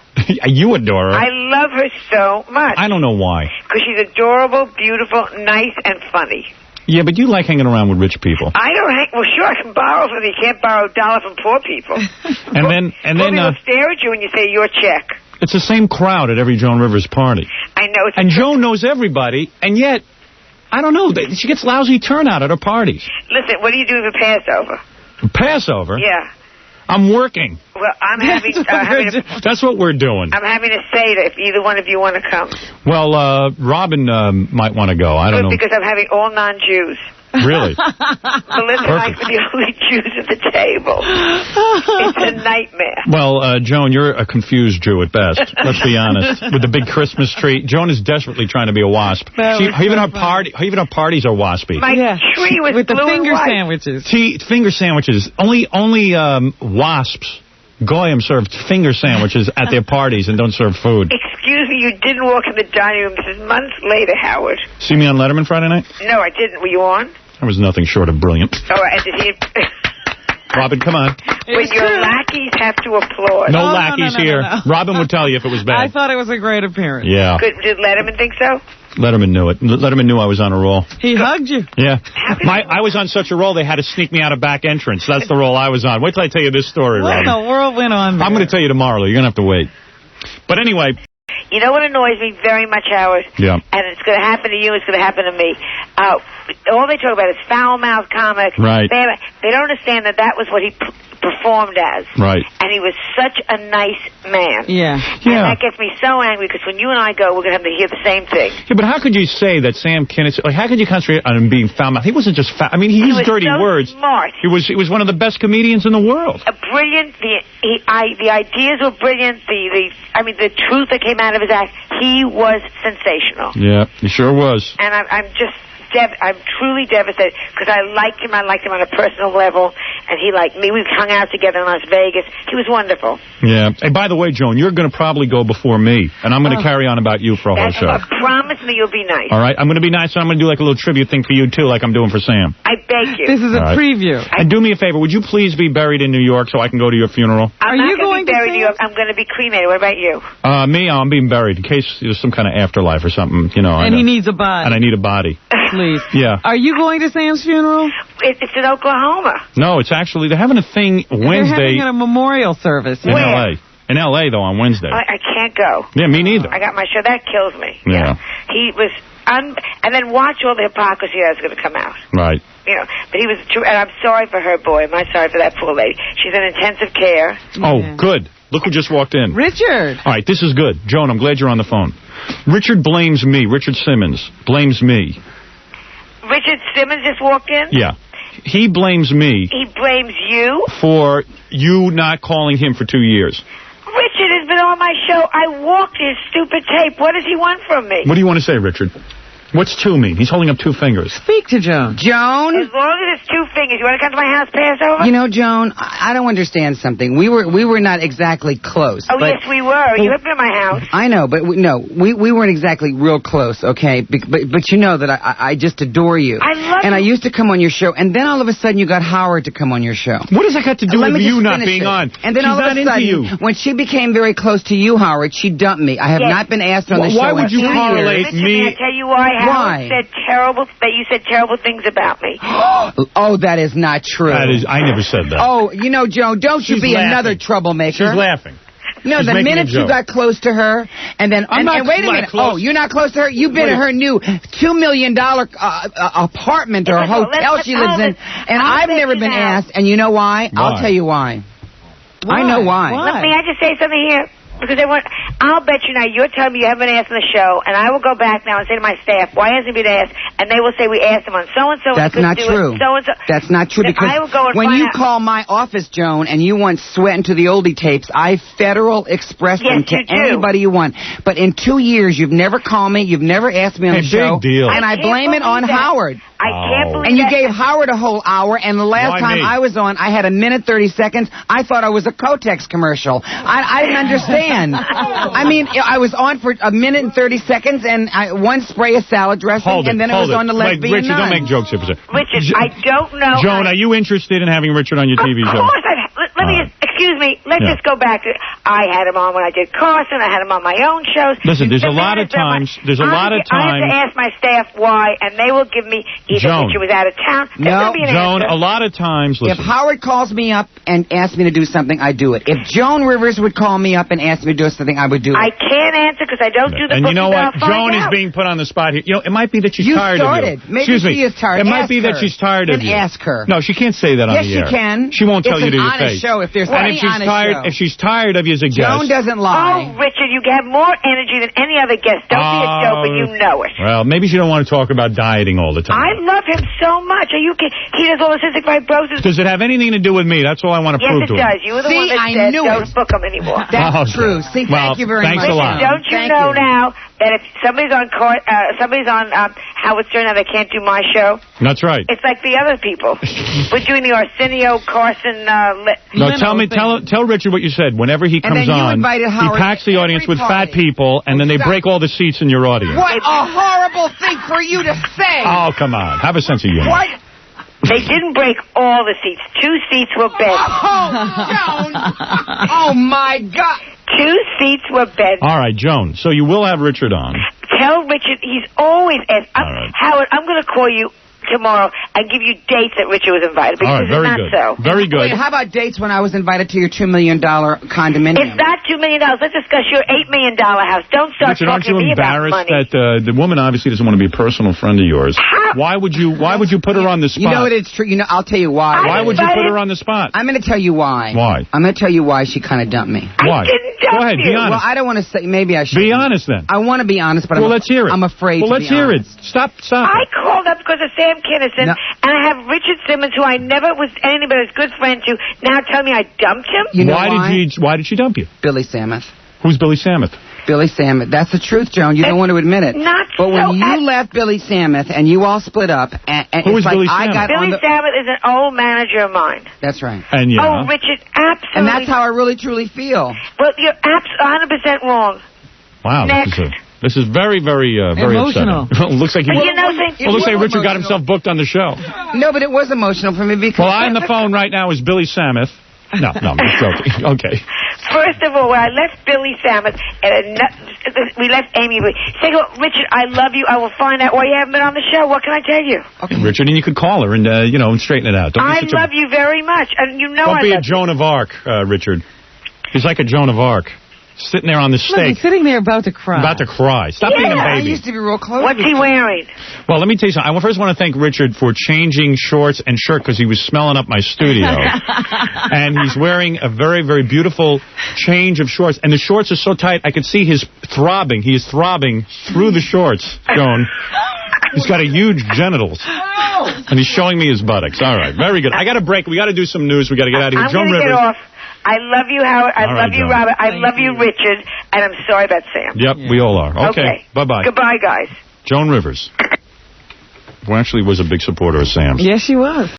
You adore her. I love her so much. I don't know why. Because she's adorable, beautiful, nice, and funny. Yeah, but you like hanging around with rich people. I don't hang... Well, sure, I can borrow from you. You can't borrow a dollar from poor people. and then people stare at you when you say your check. It's the same crowd at every Joan Rivers party. I know. And Joan knows everybody, and yet, I don't know, she gets lousy turnout at her parties. Listen, what are you doing for Passover? Passover? Yeah. I'm working. Well, I'm having That's what we're doing. I'm having a Seder if either one of you want to come. Well, Robin might want to go. I don't know. Because I'm having all non-Jews. Really? Melissa likes the only Jews at the table. It's a nightmare. Well, Joan, you're a confused Jew at best. Let's be honest. With the big Christmas tree, Joan is desperately trying to be a wasp. Even her parties are waspy. My tree was with the blue finger and white. sandwiches. Finger sandwiches. Only wasps. Goyim serve finger sandwiches at their parties and don't serve food. Excuse me, you didn't walk in the dining room. This is months later, Howard. See me on Letterman Friday night? No, I didn't. Were you on? That was nothing short of brilliant. Oh, and did he... Robin, come on. When your lackeys have to applaud. No lackeys here. No. Robin would tell you if it was bad. I thought it was a great appearance. Yeah. Did Letterman think so? Letterman knew it. Letterman knew I was on a roll. He hugged you. Yeah. I was on such a roll, they had to sneak me out a back entrance. That's the roll I was on. Wait till I tell you this story, Robin. What in the world went on there? I'm going to tell you tomorrow. You're going to have to wait. But anyway... You know what annoys me very much, Howard? Yeah. And it's going to happen to you, it's going to happen to me. All they talk about is foul-mouthed comic. Right. They don't understand that was what he performed as. Right. And he was such a nice man. Yeah. And that gets me so angry, because when you and I go, we're going to have to hear the same thing. Yeah, but how could you say that Sam Kinison... Like, how could you concentrate on him being foul-mouthed? He wasn't just foul. I mean, he used dirty words. Smart. He was one of the best comedians in the world. Brilliant. The ideas were brilliant. The truth that came out of his act, he was sensational. Yeah, he sure was. And I'm truly devastated, because I liked him on a personal level, and he liked me. We hung out together in Las Vegas. He was wonderful. Yeah. Hey, by the way, Joan, you're going to probably go before me, and I'm going to carry on about you for a whole show. Promise me you'll be nice. All right? I'm going to be nice, and I'm going to do like a little tribute thing for you, too, like I'm doing for Sam. I beg you. This is a preview. And do me a favor. Would you please be buried in New York so I can go to your funeral? Are you going to be buried in New York? I'm going to be cremated. What about you? Me, I'm being buried in case there's some kind of afterlife or something, you know. And he needs a body. And I need a body. Please. Yeah. Are you going to Sam's funeral? It's in Oklahoma. No, it's actually, they're having a thing Wednesday. They're having a memorial service. In L.A. In L.A., though, on Wednesday. I can't go. Yeah, me neither. I got my show. That kills me. Yeah. He was... and then watch all the hypocrisy that's going to come out. Right. You know, but he was true, and I'm sorry for her, boy. I'm sorry for that poor lady. She's in intensive care. Oh, good. Look who just walked in. Richard. All right, this is good. Joan, I'm glad you're on the phone. Richard blames me. Richard Simmons blames me. Richard Simmons just walked in? Yeah. He blames me. He blames you? For you not calling him for 2 years. Richard has been on my show. I walked his stupid tape. What does he want from me? What do you want to say, Richard? What's two mean? He's holding up two fingers. Speak to Joan. Joan? As long as it's 2 fingers. You want to come to my house, Passover? You know, Joan, I don't understand something. We were not exactly close. Oh, yes, we were. You have been at my house. I know, but we weren't exactly real close, okay? But you know that I just adore you. I love you. And I used to come on your show, and then all of a sudden you got Howard to come on your show. What does that got to do with you not being on? And then all of a sudden, when she became very close to you, Howard, she dumped me. I have not been asked on the show. Why would you correlate me? I tell you why. Howard said you said terrible things about me. Oh, that is not true. I never said that. Oh, you know, Joan, don't you be another troublemaker. She's laughing. No, the minute you got close to her, and then and wait a minute. Close. Oh, you're not close to her? You've been in her new $2 million apartment or hotel she lives in, and I've never been asked. And you know why? I'll tell you why. I know why. May I just say something here? Because I'll bet you now, you're telling me you haven't been asked on the show, and I will go back now and say to my staff, why hasn't he been asked? And they will say, we asked him on so-and-so. That's not true. So-and-so. That's not true, because I will go and when find you out. call my office, Joan, and you want sweat into the oldie tapes, I Federal Express them to anybody you want. But in 2 years, you've never called me, you've never asked me on the show. Big deal. And I blame it on Howard. I can't believe And you gave Howard a whole hour, and the last time I was on, I had 1 minute 30 seconds. I thought I was a Kotex commercial. I didn't understand. I mean, I was on for 1 minute and 30 seconds, and one spray of salad dressing, and then it was on the lesbian Richard, nun. don't make jokes here. Richard, I don't know. Joan, are you interested in having Richard on your TV show? Of course. Let me just, excuse excuse me, let's just go back to, I had him on when I did Carson, I had him on my own shows. Listen, there's a lot of times, I have to ask my staff why, and they will give me either Richard was out of town. No, Joan, a lot of times, listen. If Howard calls me up and asks me to do something, I do it. If Joan Rivers would call me up and ask me to do something, I would do it. I can't answer because I don't do the And you know what? Joan is out. being put on the spot here. You know, it might be that she's tired of you. Maybe Excuse me. she is tired. It might be that she's tired of you. Ask her. No, she can't say that on the air. Yes, she can. She won't tell you to your face. It's an honest show if there's and any honest show. If she's tired of you as a guest. Joan doesn't lie. Oh, Richard, you have more energy than any other guest. Don't be a joke, but you know it. Well, maybe she don't want to talk about dieting all the time. I love him so much. Are you kidding? He does all the cystic fibrosis. Does it have anything to do with me? That's all I want to prove to him. Yes, it does. You were the one that said don't book him anymore. That's true. See, thank you very much. Thanks a lot. Don't you know now that if somebody's on Howard Stern, now they can't do my show? That's right. It's like the other people. We're doing the Arsenio Carson. Tell Richard what you said. Whenever he comes on, he packs the audience with fat people, and then they break all the seats in your audience. What a horrible thing for you to say. Oh, come on. Have a sense of humor. What? They didn't break all the seats. 2 seats were bent. Oh, Joan. Oh, my God. 2 seats were bent. All right, Joan. So you will have Richard on. Tell Richard he's always asked. Howard, I'm going to call you tomorrow and give you dates that Richard was invited because all right, very it's good. So. Very good. Wait, how about dates when I was invited to your $2 million condominium? It's not $2 million. Let's discuss your $8 million house. Don't start Richard, aren't talking you to me about money. embarrassed that the woman obviously doesn't want to be a personal friend of yours? Why would you put her on the spot? You know what? It's true. You know, I'll tell you why. Why would you put her on the spot? I'm going to tell you why. Why? I'm going to tell you why she kind of dumped me. Why? Go ahead, be honest. Well, I don't want to say. Maybe I should. Be honest then. I want to be honest, but let's hear it. I'm afraid. Well, let's hear it. Stop. I called up because of Sam Kinison, and I have Richard Simmons, who I never was anything but a good friend to. Now tell me I dumped him. You know why did she dump you? Billy Samuth. Who's Billy Samuth? Billy Samuth. That's the truth, Joan. You don't want to admit it. But when you left Billy Samuth and you all split up, and who it's like Billy I got Billy Samuth is an old manager of mine. That's right. And Oh, Richard, absolutely. And that's how I really truly feel. Well, you're 100% wrong. Wow. Next. This is very, very emotional. Upsetting. Looks like looks like Richard got himself booked on the show. No, but it was emotional for me because. Well, on the phone right now is Billy Samuth. No, I'm just joking. Okay. First of all, when I left Billy Samuth, we left Amy. Say, Richard, I love you. I will find out why you haven't been on the show. What can I tell you? Okay, Richard, and you could call her and straighten it out. I love you very much, and you know Don't be a Joan of Arc, Richard. He's like a Joan of Arc. Sitting there on the stake. Look, he's sitting there about to cry. About to cry. Stop being a baby. I used to be real close. What's he wearing? Well, let me tell you something. I first want to thank Richard for changing shorts and shirt because he was smelling up my studio. And he's wearing a very, very beautiful change of shorts. And the shorts are so tight, I could see his throbbing. He is throbbing through the shorts, Joan. He's got a huge genitals. And he's showing me his buttocks. All right, very good. I got a break. We got to do some news. We got to get out of here. I'm going to get off. I love you, Howard. I love you, Robert. I love you, Richard. And I'm sorry about Sam. Yep, we all are. Okay. Bye-bye. Goodbye, guys. Joan Rivers, who actually was a big supporter of Sam's. Yes, she was.